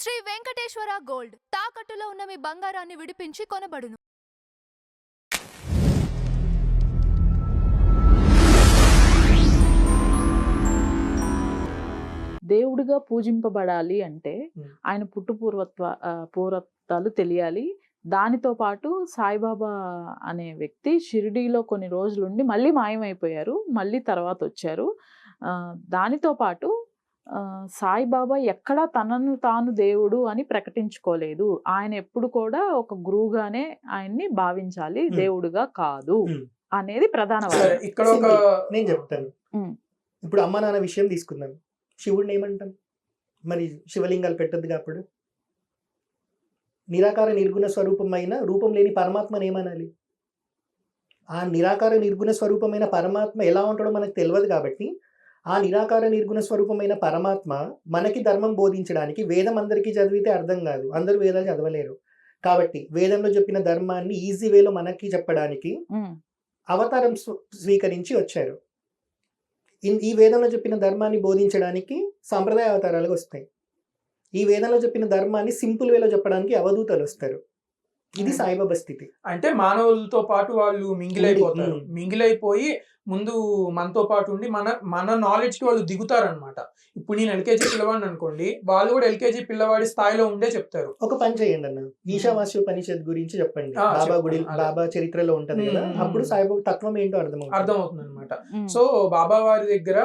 Shri Venkateswara gold తాకట్టులో ఉన్న మీ బంగారాన్ని విడిపించి కొనబడును. దేవుడిగా పూజింపబడాలి అంటే హ్మ్. ఆయన పూర్వత్వాలు తెలియాలి. దానితో పాటు సాయిబాబా అనే వ్యక్తి షిరిడీలో కొన్ని రోజులుండి మళ్ళీ మాయమైపోయారు. మళ్ళీ తర్వాతొచ్చారు. దానితో పాటు సాయిబాబా ఎక్కడా తనను తాను దేవుడు అని ప్రకటించుకోలేదు. ఆయన ఎప్పుడు కూడా ఒక గురువుగానే ఆయన్ని భావించాలి. దేవుడుగా కాదు అనేది ప్రధాన సరే, వాదన. ఇక్కడ ఒక నేను చెప్తాను. హ్మ్. ఇప్పుడు అమ్మ నాన్న విషయం తీసుకుందాం. శివుడిని ఏమంటాం? మరి శివలింగాలు పెట్టొద్దుగా అప్పుడు. నిరాకార నిర్గుణ స్వరూపమైన రూపం లేని పరమాత్మని ఏమనాలి? ఆ నిరాకార నిర్గుణ స్వరూపమైన పరమాత్మ ఎలా ఉంటాడో మనకు తెలియదు కాబట్టి ఆ నిరాకార నిర్గుణ స్వరూపమైన పరమాత్మ మనకి ధర్మం బోధించడానికి వేదం అందరికీ చదివితే అర్థం కాదు. అందరూ వేదాలు చదవలేరు. కాబట్టి వేదంలో చెప్పిన ధర్మాన్ని ఈజీ వేలో మనకి చెప్పడానికి అవతారం స్వీకరించి వచ్చారు. ఈ వేదంలో చెప్పిన ధర్మాన్ని బోధించడానికి సాంప్రదాయ అవతారాలు వస్తాయి. ఈ వేదంలో చెప్పిన ధర్మాన్ని సింపుల్ వేలో చెప్పడానికి అవధూతలు వస్తారు. ఇది సాయిబాబా స్థితి. అంటే మానవులతో పాటు వాళ్ళు మింగిలైపోతారు. మింగిలైపోయి ముందు మనతో పాటు ఉండి మన నాలెడ్జ్ కి వాళ్ళు దిగుతారనమాట. ఇప్పుడు నేను ఎల్కేజీ పిల్లవాడిని అనుకోండి, వాళ్ళు కూడా ఎల్కేజీ పిల్లవాడి స్థాయిలో ఉండే చెప్తారు. ఒక పని చేయండి అన్న, ఈశావాస్యోపనిషత్ గురించి చెప్పండి. బాబా చరిత్రలో ఉంటది కదా, అప్పుడు సాయిబాబా తత్వం ఏంటో అర్థమవుతుంది అనమాట. సో బాబా వారి దగ్గర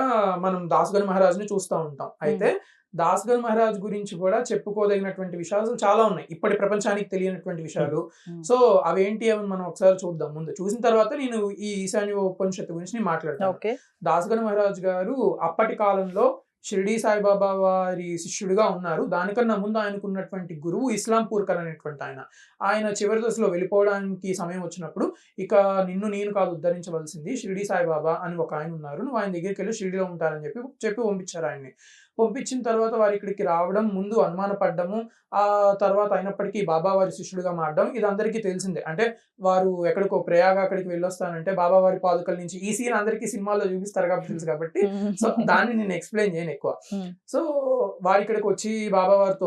మనం దాస్గన్ మహారాజ్ని చూస్తూ ఉంటాం. అయితే దాస్గన్ మహారాజ్ గురించి కూడా చెప్పుకోదగినటువంటి విషయాలు చాలా ఉన్నాయి, ఇప్పటి ప్రపంచానికి తెలియనటువంటి విషయాలు. సో అవేంటి అని మనం ఒకసారి చూద్దాం. ముందు చూసిన తర్వాత నేను ఈ ఈశాన్య ఉపనిషత్తు గురించి మాట్లాడతాను. దాస్గన్ మహారాజ్ గారు అప్పటి కాలంలో షిరిడీ సాయిబాబా వారి శిష్యుడిగా ఉన్నారు. దానికన్నా ముందు ఆయనకున్నటువంటి గురువు ఇస్లాంపూర్కర్ అనేటువంటి ఆయన చివరి దశలో వెళ్ళిపోవడానికి సమయం వచ్చినప్పుడు, ఇక నిన్ను నేను కాదు ఉద్ధరించవలసింది షిరిడీ సాయిబాబా అని ఒక ఆయన ఉన్నారు, నువ్వు ఆయన దగ్గరికి వెళ్ళి షిరిడీలో ఉంటారని చెప్పి పంపించారు ఆయన్ని. పంపించిన తర్వాత వారు ఇక్కడికి రావడం, ముందు అనుమానపడ్డము, ఆ తర్వాత అయినప్పటికీ బాబా వారి శిష్యుడిగా మారడం, ఇది అందరికీ తెలిసిందే. అంటే వారు ఎక్కడికో ప్రయాగ అక్కడికి వెళ్ళొస్తానంటే బాబా వారి పాదుకల నుంచి ఈ సీన్ అందరికీ సినిమాల్లో చూపిస్తారు కాబట్టి తెలుసు కాబట్టి సో దాన్ని నేను ఎక్స్ప్లెయిన్ చేయను ఎక్కువ. సో వారి ఇక్కడికి వచ్చి బాబా వారితో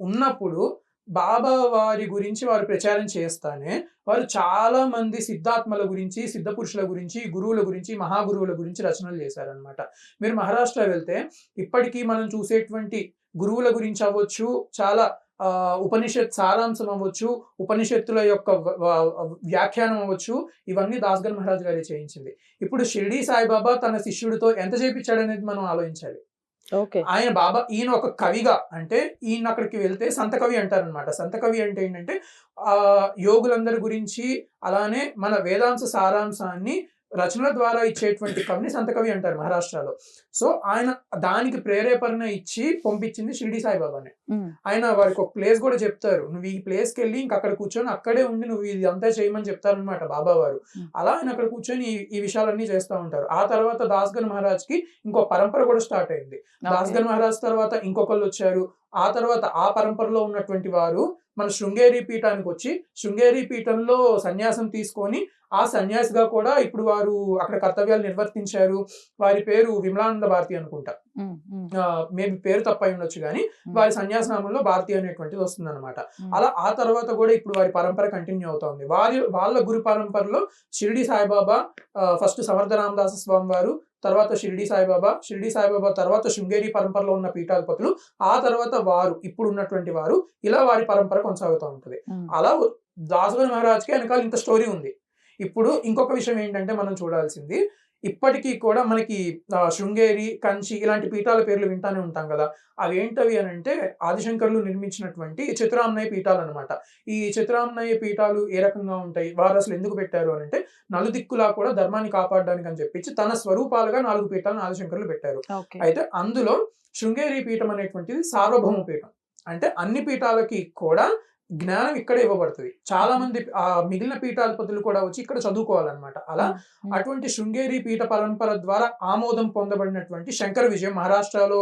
ఉన్నప్పుడు బాబా వారి గురించి వారు ప్రచారం చేస్తానే వారు చాలా మంది సిద్ధాత్మల గురించి, సిద్ధ పురుషుల గురించి, గురువుల గురించి, మహాగురువుల గురించి రచనలు చేశారనమాట. మీరు మహారాష్ట్ర వెళ్తే ఇప్పటికీ మనం చూసేటువంటి గురువుల గురించి అవ్వచ్చు, చాలా ఉపనిషత్ సారాంశం అవ్వచ్చు, ఉపనిషత్తుల యొక్క వ్యాఖ్యానం అవ్వచ్చు, ఇవన్నీ దాస్గన్ మహారాజ్ గారే చేయించింది. ఇప్పుడు షిరిడీ సాయిబాబా తన శిష్యుడితో ఎంత చేయించాడు అనేది మనం ఆలోచించాలి. ఆయన ఈయన ఒక కవిగా, అంటే ఈయన అక్కడికి వెళ్తే సంత కవి అంటారనమాట. సంత కవి అంటే ఏంటంటే యోగులందరి గురించి, అలానే మన వేదాంశ సారాంశాన్ని రచనల ద్వారా ఇచ్చేటువంటి కవిని సంత కవి అంటారు మహారాష్ట్రలో. సో ఆయన దానికి ప్రేరేపణ ఇచ్చి పంపించింది షిరిడీ సాయిబాబానే. ఆయన వారికి ఒక ప్లేస్ కూడా చెప్తారు, నువ్వు ఈ ప్లేస్కి వెళ్ళి ఇంక అక్కడ కూర్చొని అక్కడే ఉండి నువ్వు ఇది అంతా చేయమని చెప్తారనమాట బాబా వారు. అలా ఆయన అక్కడ కూర్చొని ఈ విషయాలన్నీ చేస్తూ ఉంటారు. ఆ తర్వాత దాస్గన్ మహారాజ్ కి ఇంకో పరంపర కూడా స్టార్ట్ అయింది. దాస్గన్ మహారాజ్ తర్వాత ఇంకొకళ్ళు వచ్చారు. ఆ తర్వాత ఆ పరంపరలో ఉన్నటువంటి వారు మన శృంగేరి పీఠానికి వచ్చి శృంగేరి పీఠంలో సన్యాసం తీసుకొని ఆ సన్యాసిగా కూడా ఇప్పుడు వారు అక్కడ కర్తవ్యాలు నిర్వర్తించారు. వారి పేరు విమలానంద భారతి అనుకుంటా, మేబీ పేరు తప్పై ఉండొచ్చు కానీ వారి సన్యాసనామంలో భారతి అనేటువంటిది వస్తుంది అనమాట. అలా ఆ తర్వాత కూడా ఇప్పుడు వారి పరంపర కంటిన్యూ అవుతుంది. వాళ్ళ గురు పరంపరలో షిరిడీ సాయిబాబా, ఫస్ట్ సమర్థ రామదాస స్వామి వారు, తర్వాత షిరిడీ సాయిబాబా తర్వాత శృంగేరి పరంపరలో ఉన్న పీఠాధిపతులు, ఆ తర్వాత వారు ఇప్పుడు ఉన్నటువంటి వారు, ఇలా వారి పరంపర కొనసాగుతూ ఉంటుంది. అలా దాస్గన్ మహారాజ్కి వెనకాల ఇంత స్టోరీ ఉంది. ఇప్పుడు ఇంకొక విషయం ఏంటంటే మనం చూడాల్సింది, ఇప్పటికీ కూడా మనకి శృంగేరి, కంచి ఇలాంటి పీఠాల పేర్లు వింటానే ఉంటాం కదా. అవి ఏంటవి అని అంటే ఆదిశంకర్లు నిర్మించినటువంటి చతురామ్నాయ పీఠాలు అనమాట. ఈ చతురామ్నాయ పీఠాలు ఏ రకంగా ఉంటాయి, వారు అసలు ఎందుకు పెట్టారు అని అంటే నలుదిక్కులా కూడా ధర్మాన్ని కాపాడడానికి అని చెప్పి తన స్వరూపాలుగా 4 పీఠాలను ఆదిశంకర్లు పెట్టారు. అయితే అందులో శృంగేరి పీఠం అనేటువంటిది సార్వభౌమ పీఠం. అంటే అన్ని పీఠాలకి కూడా జ్ఞానం ఇక్కడ ఇవ్వబడుతుంది. చాలా మంది మిగిలిన పీఠాధిపతులు కూడా వచ్చి ఇక్కడ చదువుకోవాలన్నమాట. అలా అటువంటి శృంగేరి పీఠ పరంపర ద్వారా ఆమోదం పొందబడినటువంటి శంకర విజయం, మహారాష్ట్రలో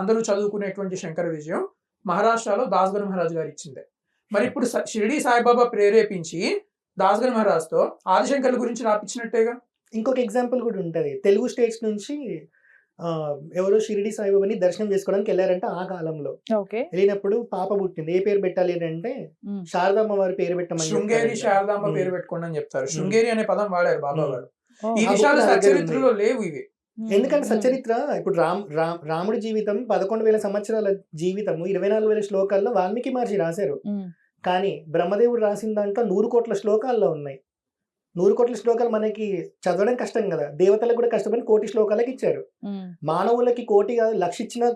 అందరూ చదువుకునేటువంటి శంకర విజయం మహారాష్ట్రలో దాస్గన్ మహారాజ్ గారు ఇచ్చిందే. మరి ఇప్పుడు షిరిడీ సాయిబాబా ప్రేరేపించి దాస్గన్ మహారాజ్తో ఆదిశంకర్ల గురించి రాపించినట్టేగా. ఇంకొక ఎగ్జాంపుల్ కూడా ఉంటది. తెలుగు స్టేట్స్ నుంచి ఎవరో షిరిడి సాయిబాబాని దర్శనం చేసుకోవడానికి వెళ్ళారంట ఆ కాలంలో. ఓకే. వెళ్ళినప్పుడు పాప పుట్టింది. ఏ పేరు పెట్టాలి అని అంటే ఉమ్. శారదమ్మ వారి పేరు పెట్టమని శృంగేరి చెప్తారంట. శారదాంబ ఉమ్. పేరు పెట్టుకోండి అని చెప్తారు. శృంగేరి అనే పదం వాడారు బాబా ఉమ్. వారు. ఓ. ఈ ఆ విషయాలు book నా దగ్గర ఉంది. సచరిత్రలో లేవు ఇవి. ఎందుకంటే ఉమ్. సచ్చరిత్ర ఇప్పుడు రాముడి జీవితం 11,000 సంవత్సరాల జీవితము 24,000 శ్లోకాల్లో వాల్మీకి మహర్షి రాశారు. ఉమ్. కానీ బ్రహ్మదేవుడు రాసిన దాంట్లో 100 కోట్ల శ్లోకాల్లో ఉన్నాయి. 100 కోట్ల శ్లోకాలు మనకి చదవడం కష్టం కదా, దేవతలకు కూడా కష్టపడి 1 కోటి శ్లోకాలకి ఇచ్చారు. ఉమ్. మానవులకి 1 కోటి కాదు 1,00,000 ఇచ్చినా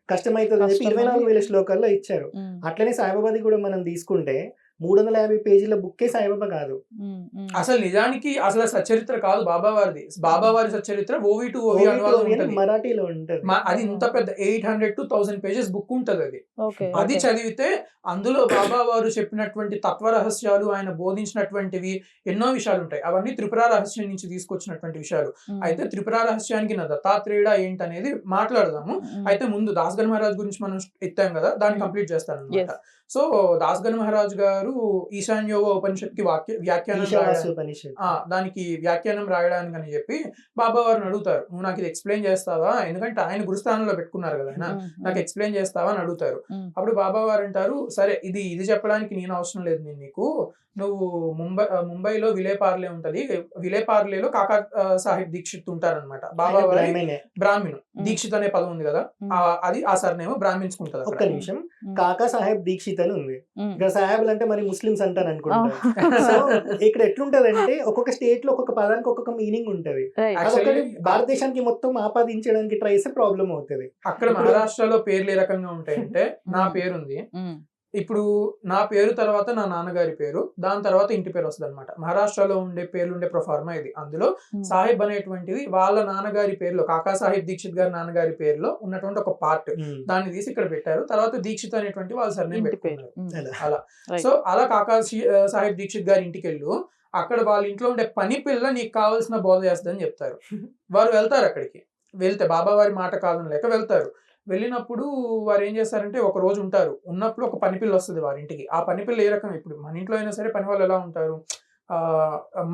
కష్టమవుతుంది అని చెప్పి కష్టమని. 24,000 శ్లోకాల్లో ఇచ్చారు. ఉమ్. అట్లనే సాయిబాబాది కూడా మనం తీసుకుంటే 350 పేజీల బుక్కే సాయిబాబా కాదు. ఉమ్. ఉమ్. అసలు నిజానికి అసలు సచరిత్ర కాదు బాబా వారిది. బాబా వారి సచరిత్ర ఓవి టు ఓవి ఓవి అనువాదం ఓవి అని ఉంటది. మరాఠీలో ఉంటది. అది ఇంత పెద్ద 800 to 1000 పేజెస్ బుక్ ఉంటది అది. ఓకే. అది ఓకే. చదివితే అందులో బాబా వారు చెప్పినటువంటి తత్వ రహస్యాలు, ఆయన బోధించినటువంటివి ఎన్నో విషయాలు ఉంటాయి. అవన్నీ త్రిపుర రహస్యం నుంచి తీసుకొచ్చినటువంటి విషయాలు. ఉమ్. అయితే త్రిపుర రహస్యానికి నా దత్తాత్రేయుడ ఏంటనేది మాట్లాడదాము. ఉమ్. అయితే ముందు దాస్గన్ మహారాజ్ గురించి మనం ఎత్తాం కదా, దాన్ని కంప్లీట్ చేస్తాను అనమాట. Yes. సో దాస్గన్ మహారాజ్ గారు ఈశాన్యోగ ఉపనిషత్ కి వ్యాఖ్యానం ఈశావాస్య రాయడానికి- ఉపనిషత్. దానికి వ్యాఖ్యానం రాయడానికి అని చెప్పి బాబా వారిని అడుగుతారు, నువ్వు నాకు ఇది ఎక్స్ప్లెయిన్ చేస్తావా, ఎందుకంటే ఆయన గురుస్థానంలో పెట్టుకున్నారు కదా ఆయన, ఉమ్. నాకు ఎక్స్ప్లెయిన్ చేస్తావా అని అడుగుతారు. ఉమ్. అప్పుడు బాబా వారు అంటారు, సరే ఇది చెప్పడానికి నేను అవసరం లేదు నీకు, నువ్వు ముంబైలో విలేపార్లే ఉంటది, విలేపార్లేలో కాకా సాహెబ్ దీక్షిత్ ఉంటారనమాట. బాబా ఆయన వారి బ్రాహ్మణే. బ్రాహ్మణు దీక్షిత్ అనే పదం ఉంది కదా, అది ఆ సర్నేమో బ్రాహ్మిన్స్కుంటది ఒక్క అక్కడ. నిమిషం, కాకా సాహెబ్ దీక్షిత్ అని ఉంది. ఉమ్. ఇక్కడ సాహెబ్లు అంటే మరి ముస్లిమ్స్ అంటాను అనుకుంటారు. Oh. సో ఇక్కడ ఎట్లుంటదంటే ఒక్కొక్క స్టేట్ లో ఒక్కొక్క పదానికి ఒక్కొక్క మీనింగ్ ఉంటది. Right. Actually, అదొకటి భారతదేశానికి మొత్తం ఆపాదించడానికి ట్రై చేస్తే ప్రాబ్లం అవుతుంది. అక్కడ మహారాష్ట్రలో పేర్లు ఏ రకంగా ఉంటాయంటే, నా పేరుంది, ఉమ్. ఇప్పుడు నా పేరు తర్వాత నా నాన్నగారి పేరు, దాని తర్వాత ఇంటి పేరు వస్తుంది అనమాట. మహారాష్ట్రలో ఉండే పేర్లు ఉండే ప్రొఫార్మా ఇది. అందులో సాహిబ్ అనేటువంటిది వాళ్ళ నాన్నగారి పేరులో, కాకా సాహెబ్ దీక్షిత్ గారి నాన్నగారి పేరులో ఉన్నటువంటి ఒక పార్ట్, దాన్ని తీసి ఇక్కడ పెట్టారు. తర్వాత దీక్షిత్ అనేటువంటి వాళ్ళ సర్నేమ్ ఇంటి పేరు. పెట్టుకున్నారు ఉమ్. అలా. Right. సో అలా కాకా సాహెబ్ దీక్షిత్ గారి ఇంటికి వెళ్ళు, అక్కడ వాళ్ళ ఇంట్లో ఉండే పని పిల్ల నీకు కావాల్సిన బోధ చేస్తుందని చెప్తారు. వారు వెళ్తారు అక్కడికి. వెళ్తే బాబా వారి మాట కాదని లేక వెళ్తారు. వెళ్ళినప్పుడు వారు ఏం చేస్తారంటే ఒక రోజు ఉంటారు. ఉన్నప్పుడు ఒక పనిపిల్ల వస్తుంది వారి ఇంటికి. ఆ పనిపిల్ల ఏ రకం, ఇప్పుడు మన ఇంట్లో అయినా సరే పని వాళ్ళు ఎలా ఉంటారు,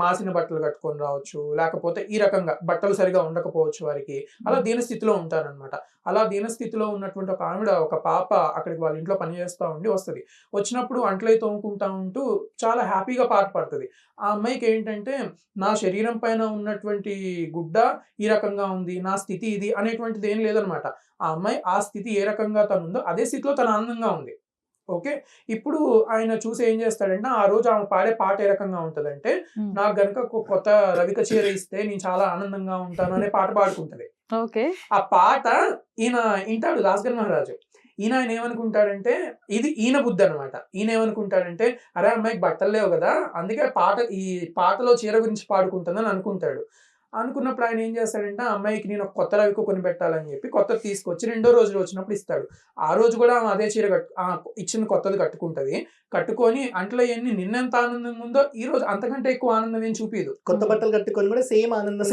మాసిన బట్టలు కట్టుకొని రావచ్చు, లేకపోతే ఈ రకంగా బట్టలు సరిగా ఉండకపోవచ్చు వారికి, అలా దీనస్థితిలో ఉంటారనమాట. అలా దీనస్థితిలో ఉన్నటువంటి ఒక ఆవిడ, ఒక పాప అక్కడికి వాళ్ళ ఇంట్లో పని చేస్తూ ఉండి వస్తుంది. వచ్చినప్పుడు అంట్లై తోముకుంటా ఉంటూ చాలా హ్యాపీగా పాట పాడుతుంది. ఆ అమ్మాయికి ఏంటంటే, నా శరీరం పైన ఉన్నటువంటి గుడ్డ ఈ రకంగా ఉంది, నా స్థితి ఇది అనేటువంటిది ఏం లేదనమాట. ఆ అమ్మాయి ఆ స్థితి ఏ రకంగా తను ఉందో అదే స్థితిలో తను ఆనందంగా ఉంది. ఓకే. ఇప్పుడు ఆయన చూసి ఏం చేస్తాడంటే, ఆ రోజు ఆమె పాడే పాట ఏ రకంగా ఉంటదంటే, నాకు గనుక కొత్త రవిక చీర ఇస్తే నేను చాలా ఆనందంగా ఉంటాను అనే పాట పాడుకుంటది. ఓకే. ఆ పాట ఈయన ఇంటాడు దాస్గన్ మహారాజు. ఆయన ఏమనుకుంటాడంటే, ఇది ఈయన బుద్ధి అనమాట. ఈయన ఏమనుకుంటాడంటే, అరే అమ్మాయికి బట్టలు లేవు కదా, అందుకే ఈ పాటలో చీర గురించి పాడుకుంటుందని అనుకుంటాడు. అనుకున్నప్పుడు ఆయన ఏం చేస్తాడంటే, ఆ అమ్మాయికి నేను కొత్త రవిక కొని పెట్టాలని చెప్పి కొత్తది తీసుకొచ్చి 2వ రోజు వచ్చినప్పుడు ఇస్తాడు. ఆ రోజు కూడా ఆమె అదే చీర ఇచ్చిన కొత్తది కట్టుకుంటది. కట్టుకొని అంట్లో ఎన్ని నిన్నెంత ఆనందంగా ఉందో ఈ రోజు అంతకంటే ఎక్కువ ఆనందం ఏం చూపిదు. కొత్త బట్టలు కట్టుకొని కూడా సేమ్ ఆనందం,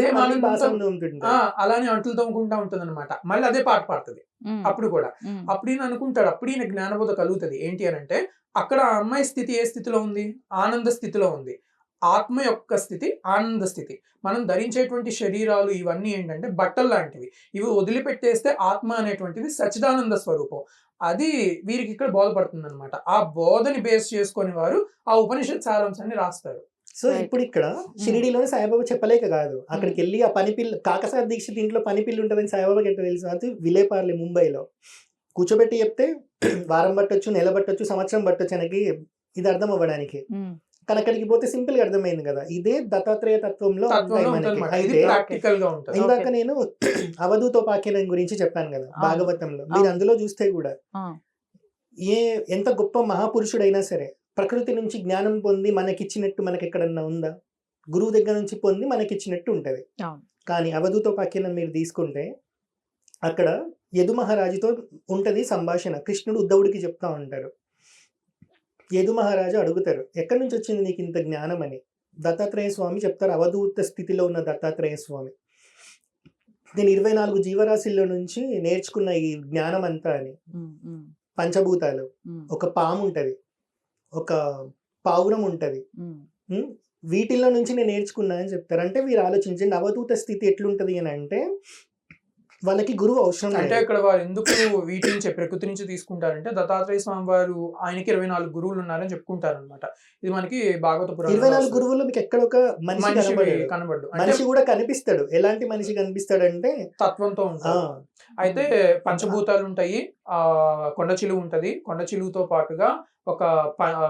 అలానే అంట్లు తోముకుంటా ఉంటుంది అనమాట. మళ్ళీ అదే పాట పాడుతుంది అప్పుడు కూడా. అప్పుడు ఈయన అనుకుంటాడు, అప్పుడు ఈయన జ్ఞానబోధ కలుగుతుంది. ఏంటి అని అంటే, అక్కడ ఆ అమ్మాయి స్థితి ఏ స్థితిలో ఉంది, ఆనంద స్థితిలో ఉంది. ఆత్మ యొక్క స్థితి ఆనంద స్థితి. మనం ధరించేటువంటి శరీరాలు ఇవన్నీ ఏంటంటే బట్టలు లాంటివి. ఇవి వదిలిపెట్టేస్తే ఆత్మ అనేటువంటిది సచ్చిదానంద స్వరూపం. అది వీరికి ఇక్కడ బోధపడుతుంది అనమాట. ఆ బోధని బేస్ చేసుకొని వారు ఆ ఉపనిషత్ సారాంశాన్ని రాస్తారు. సో ఇప్పుడు ఇక్కడ షిరిడీలోనే సాయిబాబా చెప్పలేక కాదు, అక్కడికి వెళ్ళి ఆ పనిపిల్ల కాకసాహెబ్ దీక్షిత్ ఇంట్లో పనిపిల్లి ఉంటుందని సాయిబాబాకి ఎట్లా తెలుసు? అది విలేపార్లే ముంబైలో కూర్చోబెట్టి చెప్తే వారం పట్టొచ్చు, నెల పట్టొచ్చు, సంవత్సరం పట్టొచ్చు ఆయనకి ఇది అర్థం అవ్వడానికి. కానీ అక్కడికి పోతే సింపుల్ గా అర్థమైంది కదా, ఇదే దత్తాత్రేయ తత్వంలో ఉంటాయి మనకి. అయితే ఇందాక నేను అవధూతోపాఖ్యానం గురించి చెప్పాను కదా భాగవతంలో, మీరు అందులో చూస్తే కూడా ఎంత గొప్ప మహాపురుషుడైనా సరే ప్రకృతి నుంచి జ్ఞానం పొంది మనకిచ్చినట్టు మనకి ఎక్కడన్నా ఉందా? గురువు దగ్గర నుంచి పొంది మనకిచ్చినట్టు ఉంటది. కానీ అవధూతోపాఖ్యానం మీరు తీసుకుంటే అక్కడ యదు మహారాజుతో ఉంటది సంభాషణ. కృష్ణుడు ఉద్ధవుడికి చెప్తా ఉంటారు. యదు మహారాజు అడుగుతారు, ఎక్కడి నుంచి వచ్చింది నీకు ఇంత జ్ఞానం అని. దత్తాత్రేయ స్వామి చెప్తారు, అవధూత స్థితిలో ఉన్న దత్తాత్రేయ స్వామి, నేను 24 జీవరాశుల్లో నుంచి నేర్చుకున్న ఈ జ్ఞానం అంతా అని. పంచభూతాలు, ఒక పాము ఉంటది, ఒక పావురం ఉంటది, వీటిల్లో నుంచి నేను నేర్చుకున్నా అని చెప్తారు. అంటే వీరు ఆలోచించండి అవధూత స్థితి ఎట్లుంటది అని అంటే, వాళ్ళకి గురువు అవసరం అంటే లేదు. ఇక్కడ వారు ఎందుకు వీటి నుంచి ప్రకృతి నుంచి తీసుకుంటారంటే దత్తాత్రేయ స్వామి వారు ఆయనకి 24 గురువులు ఉన్నారని చెప్పుకుంటారు అనమాట. ఇది మనకి భాగవత 24 పురాణంలో గురువుల్లో మీకు ఎక్కడ ఒక మనిషి మనిషి కనబడాడు. కనబడ్డు అంటే మనిషి కూడా కనిపిస్తాడు. ఎలాంటి మనిషి కనిపిస్తాడంటే తత్వంతో ఉంటారు. అయితే పంచభూతాలు ఉంటాయి, కొండ చిలువ ఉంటది, కొండ చిలువతో పాటుగా ఒక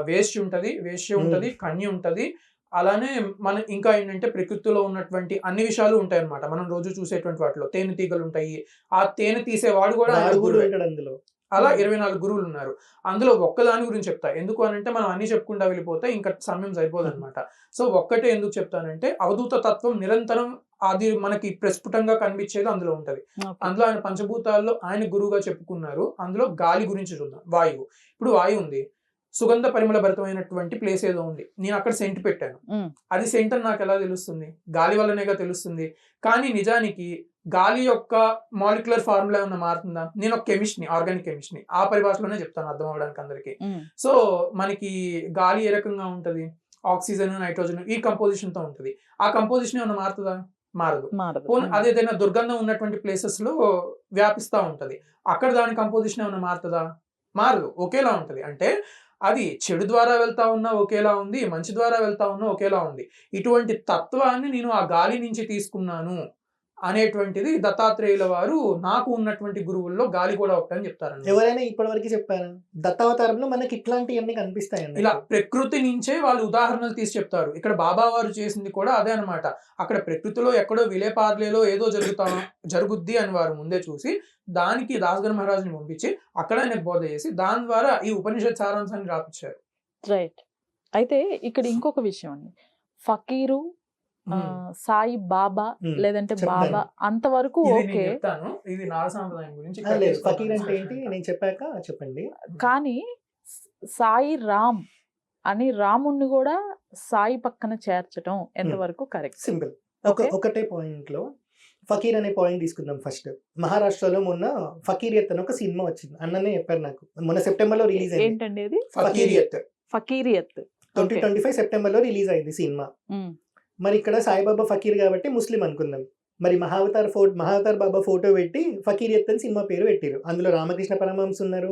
వేశ్య ఉంటది, వేశ్య ఉంటది, కన్య ఉంటది. అలానే మన ఇంకా ఏంటంటే ప్రకృతిలో ఉన్నటువంటి అన్ని విషయాలు ఉంటాయి అన్నమాట. మనం రోజు చూసేటువంటి వాటిలో తేనె తీగలు ఉంటాయి, ఆ తేనె తీసేవాడు కూడా ఆయన వాడు కూడా గురువే. ఉంటాడు అందులో. అలా 24 గురువులు ఉన్నారు. అందులో ఒక్కదాని గురించి చెప్తా. ఎందుకు అనంటే మనం అన్ని చెప్పుకుంటా వెళ్ళిపోతే ఇంకా సమయం సరిపోదు అనమాట. సో ఒక్కటే ఎందుకు చెప్తానంటే అవధూత తత్వం నిరంతరం అది మనకి ప్రస్ఫుటంగా కనిపించేది అందులో ఉంటది. అందులో ఆయన పంచభూతాల్లో ఆయన గురువుగా చెప్పుకున్నారు. అందులో గాలి గురించి చూద్దాం. వాయువు. ఇప్పుడు వాయువు ఉంది, సుగంధ పరిమళ భరితమైనటువంటి ప్లేస్ ఏదో ఉంది, నేను అక్కడ సెంట్ పెట్టాను. అది సెంట్ అని నాకు ఎలా తెలుస్తుంది? గాలి వల్లనేగా తెలుస్తుంది. కానీ నిజానికి గాలి యొక్క మాలిక్యులర్ ఫార్ములా ఏమన్నా మారుతుందా? నేను ఒక కెమిస్ట్ని, ఆర్గానిక్ కెమిస్ట్ని, ఆ పరిభాషలోనే చెప్తాను అర్థం అవడానికి అందరికి. సో మనకి గాలి ఏ రకంగా ఉంటది? ఆక్సిజన్, నైట్రోజన్ ఈ కంపోజిషన్ తో ఉంటది. ఆ కంపోజిషన్ ఏమన్నా మారుతుందా? మారదు. అదేదైనా దుర్గంధం ఉన్నటువంటి ప్లేసెస్ లో వ్యాపిస్తా ఉంటది. అక్కడ దాని కంపోజిషన్ ఏమన్నా మారుతుందా? మారదు, ఒకేలా ఉంటది. అంటే అది చెడు ద్వారా వెళ్తా ఉన్నా ఒకేలా ఉంది, మంచి ద్వారా వెళ్తా ఉన్నా ఒకేలా ఉంది. ఇటువంటి తత్వాన్ని నేను ఆ గాలి నుంచి తీసుకున్నాను అనేటువంటిది దత్తాత్రేయుల వారు నాకు ఉన్నటువంటి గురువుల్లో గాలి కూడా ఒకటని చెప్తారండి. ఎవరైనా ఇప్పటివరకు చెప్పారా? దత్తావతారంలో మనకి ఇట్లాంటివన్నీ కనిపిస్తాయండి. ఇలా ప్రకృతి నుంచే వాళ్ళు ఉదాహరణలు తీసి చెప్తారు. ఇక్కడ బాబా వారు చేసింది కూడా అదే అనమాట. అక్కడ ప్రకృతిలో ఎక్కడో విలేపార్లేలో ఏదో జరుగుద్ది అని వారు ముందే చూసి దానికి దాసగణ మహారాజుని పంపించి అక్కడ ఆయనకు బోధ చేసి దాని ద్వారా ఈ ఉపనిషత్ సారాంశాన్ని రాపించారు. రైట్. అయితే ఇక్కడ ఇంకొక విషయం అండి, ఫకీరు, సాయి బాబా లేదంటే బాబా అంతవరకు ఓకే. ఇది నాగ సాంప్రదాయం గురించి. ఫకీర్ అంటే ఏంటి నేను చెప్పాక చెప్పండి. కానీ సాయి రామ్ అని రాముణ్ణి కూడా సాయి పక్కన చేర్చడం ఎంతవరకు కరెక్ట్? సింపుల్. ఒకటే పాయింట్ లో ఫకీర్ అనే పాయింట్ తీసుకుందాం. ఫస్ట్ మహారాష్ట్రలో మొన్న ఫకీరియత్ అని ఒక సినిమా వచ్చింది. అన్ననే చెప్పారు నాకు. మొన్న సెప్టెంబర్ లో రిలీజ్ అయింది. ఏంటండి అది? ఫకీరియత్ 2025 సెప్టెంబర్ లో రిలీజ్ అయింది సినిమా. మరి ఇక్కడ సాయిబాబా ఫకీర్ కాబట్టి ముస్లిం అనుకుందాం. మరి మహావతార్ బాబా ఫోటో పెట్టి ఫకీరియత్ అని సినిమా పేరు పెట్టారు. అందులో రామకృష్ణ పరమహంస ఉన్నారు,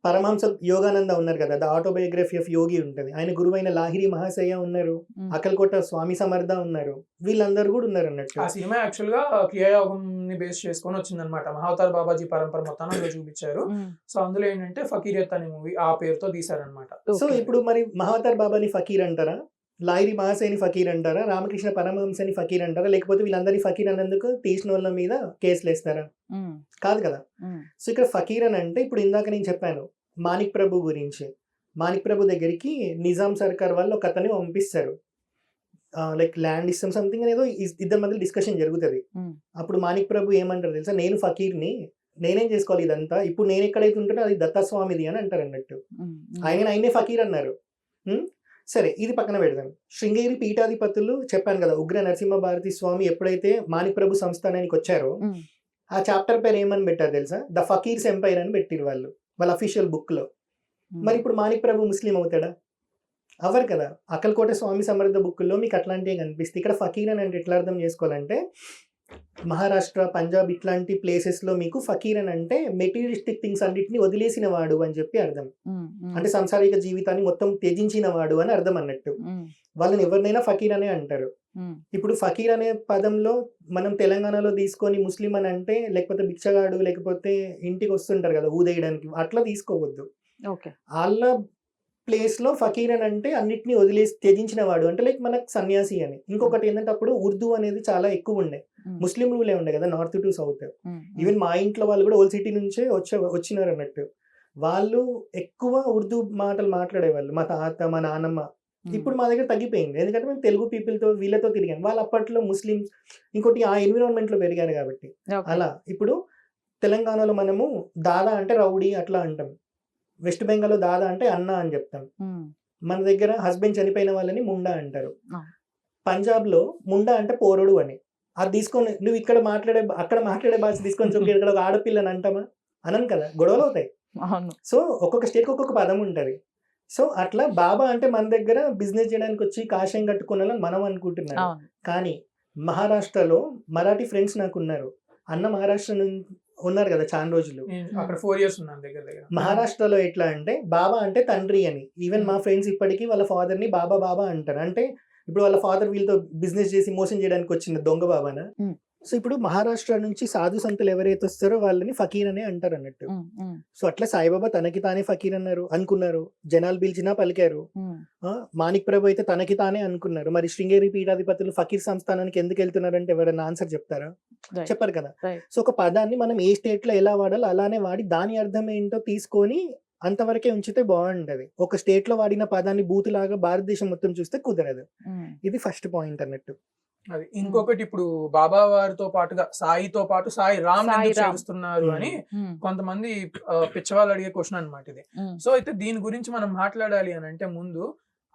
పరమహంస యోగానంద ఉన్నారు కదా, ద ఆటోబయోగ్రఫీ ఆఫ్ యోగి ఉంటుంది. ఆయన గురువైన లాహిరి మహాశయ ఉన్నారు, అకల్కోట స్వామి సమర్థ ఉన్నారు, వీళ్ళందరూ కూడా ఉన్నారు అన్నట్టు. ఆ సినిమా యాక్చువల్ గా క్రియాయోగం ని బేస్ చేసుకొని వచ్చింది అనమాట. మహావతార్ బాబాజీ పరంపర మొత్తాన్ని చూపించారు. సో అందులో ఏంటంటే ఫకీరియత్ అనే మూవీ ఆ పేరుతో తీసారనమాట. సో ఇప్పుడు మరి మహావతార్ బాబాని ఫకీర్ అంటారా, లాహిరి మహాశయని ఫకీర్ అంటారా, రామకృష్ణ పరమహంసని ఫకీర్ అంటారా, లేకపోతే వీళ్ళందరినీ ఫకీర్ అన్నందుకు తీసిన వాళ్ళ మీద కేసులు వేస్తారా? కాదు కదా. సో ఇక్కడ ఫకీర్ అని అంటే ఇప్పుడు ఇందాక నేను చెప్పాను మాణిక్ ప్రభు గురించి. మాణిక్ ప్రభు దగ్గరికి నిజాం సర్కార్ వాళ్ళు ఒక అతన్ని పంపిస్తారు. లైక్ ల్యాండ్ ఇస్తాం సంథింగ్ అనేదో ఇద్దరి మధ్య డిస్కషన్ జరుగుతుంది. అప్పుడు మాణిక్ ప్రభు ఏమంటారు తెలుసా, నేను ఫకీర్ని, నేనేం చేసుకోవాలి ఇదంతా, ఇప్పుడు నేను ఎక్కడైతే ఉంటానో అది దత్తస్వామిది అని అంటారు అన్నట్టు. ఆయనే ఫకీర్ అన్నారు. సరే, ఇది పక్కన పెడదాం. శృంగేరి పీఠాధిపతులు చెప్పాను కదా, ఉగ్ర నరసింహ భారతి స్వామి ఎప్పుడైతే మాణిక్ ప్రభు సంస్థానానికి వచ్చారో ఆ చాప్టర్ పేరు ఏమని పెట్టారు తెలుసా? ద ఫకీర్స్ ఎంపైర్ అని పెట్టిరు వాళ్ళ అఫీషియల్ బుక్ లో. మరి ఇప్పుడు మాణిక్ ప్రభు ముస్లిం అవుతాడా? అవ్వరు కదా. అక్కల్కోట స్వామి సమర్థ బుక్లో మీకు అట్లాంటివి కనిపిస్తాయి. ఇక్కడ ఫకీర్ అని అంటే ఎట్లా అర్థం చేసుకోవాలంటే, మహారాష్ట్ర, పంజాబ్ ఇట్లాంటి ప్లేసెస్ లో మీకు ఫకీర్ అని అంటే మెటీరియలిస్టిక్ థింగ్స్ అన్నిటిని వదిలేసిన వాడు అని చెప్పి అర్థం. అంటే సంసారిక జీవితాన్ని మొత్తం త్యజించిన వాడు అని అర్థం అన్నట్టు. వాళ్ళని ఎవరినైనా ఫకీర్ అనే అంటారు. ఇప్పుడు ఫకీర్ అనే పదంలో మనం తెలంగాణలో తీసుకొని ముస్లిం అని అంటే లేకపోతే బిచ్చగాడు లేకపోతే ఇంటికి వస్తుంటారు కదా ఊదేయడానికి, అట్లా తీసుకోవద్దు. వాళ్ళ ప్లేస్ లో ఫకీర్ అని అంటే అన్నిటిని వదిలేసి త్యజించిన వాడు అంటే లైక్ మనకు సన్యాసి అని. ఇంకొకటి ఏంటంటే అప్పుడు ఉర్దూ అనేది చాలా ఎక్కువ ఉండే, ముస్లిం రూలే ఉండే కదా నార్త్ టు సౌత్. ఈవెన్ మా ఇంట్లో వాళ్ళు కూడా ఓల్డ్ సిటీ నుంచే వచ్చినారు అన్నట్టు. వాళ్ళు ఎక్కువ ఉర్దూ మాటలు మాట్లాడేవాళ్ళు, మా తాత మా నాన్నమ్మ. ఇప్పుడు మా దగ్గర తగ్గిపోయింది, ఎందుకంటే మేము తెలుగు పీపుల్తో వీళ్ళతో తిరిగాను. వాళ్ళు అప్పట్లో ముస్లిమ్స్ ఇంకోటి ఆ ఎన్విరాన్మెంట్ లో పెరిగారు కాబట్టి. అలా ఇప్పుడు తెలంగాణలో మనము దాదా అంటే రౌడీ అట్లా అంటాం, వెస్ట్ బెంగాల్లో దాదా అంటే అన్న అని చెప్తాం. మన దగ్గర హస్బెండ్ చనిపోయిన వాళ్ళని ముండా అంటారు. పంజాబ్ లో ముండా అంటే పోరడు అని. అది తీసుకొని నువ్వు అక్కడ మాట్లాడే భాష తీసుకొని చెప్పి ఇక్కడ ఒక ఆడపిల్లని అంటామా? అనం కదా, గొడవలు అవుతాయి. సో ఒక్కొక్క స్టేట్ ఒక్కొక్క పదం ఉంటది. సో అట్లా బాబా అంటే మన దగ్గర బిజినెస్ చేయడానికి వచ్చి కాషాయం కట్టుకున్నాలని మనం అనుకుంటున్నాం. కానీ మహారాష్ట్రలో మరాఠీ ఫ్రెండ్స్ నాకు ఉన్నారు. అన్న మహారాష్ట్ర ఉన్నారు కదా చాలా రోజులు. అక్కడ 4 years ఉన్నాను దగ్గర దగ్గర. మహారాష్ట్రలో ఎట్లా అంటే బాబా అంటే తండ్రి అని. ఈవెన్ మా ఫ్రెండ్స్ ఇప్పటికీ వాళ్ళ ఫాదర్ ని బాబా బాబా అంటారు. అంటే ఇప్పుడు వాళ్ళ ఫాదర్ వీళ్ళతో బిజినెస్ చేసి మోసం చేయడానికి వచ్చిన దొంగ బాబానా. సో ఇప్పుడు మహారాష్ట్ర నుంచి సాధు సంతులు ఎవరైతే వస్తారో వాళ్ళని ఫకీర్ అనే అంటారు అన్నట్టు. సో అట్లా సాయిబాబా తనకి తానే ఫకీర్ అనుకున్నారు. జనాలు పిలిచినా పలికారు. మాణిక్ ప్రభు అయితే తనకి తానే అనుకున్నారు. మరి శృంగేరి పీఠాధిపతులు ఫకీర్ సంస్థానానికి ఎందుకు వెళ్తున్నారంటే ఎవరైనా ఆన్సర్ చెప్తారా? చెప్పరు కదా. సో ఒక పదాన్ని మనం ఏ స్టేట్ లో ఎలా వాడాలో అలానే వాడి దాని అర్థం ఏంటో తీసుకొని అంతవరకే ఉంచితే బాగుంటది. ఒక స్టేట్ లో వాడిన పదాన్ని బూతులాగా భారతదేశం మొత్తం చూస్తే కుదరదు. ఇది ఫస్ట్ పాయింట్ అన్నట్టు. అది ఇంకొకటి, ఇప్పుడు బాబా వారితో పాటుగా సాయితో పాటు సాయి రామ్ చేస్తున్నారు అని కొంతమంది పిచ్చవాళ్ళు అడిగే క్వశ్చన్ అనమాట ఇది. సో అయితే దీని గురించి మనం మాట్లాడాలి అని అంటే ముందు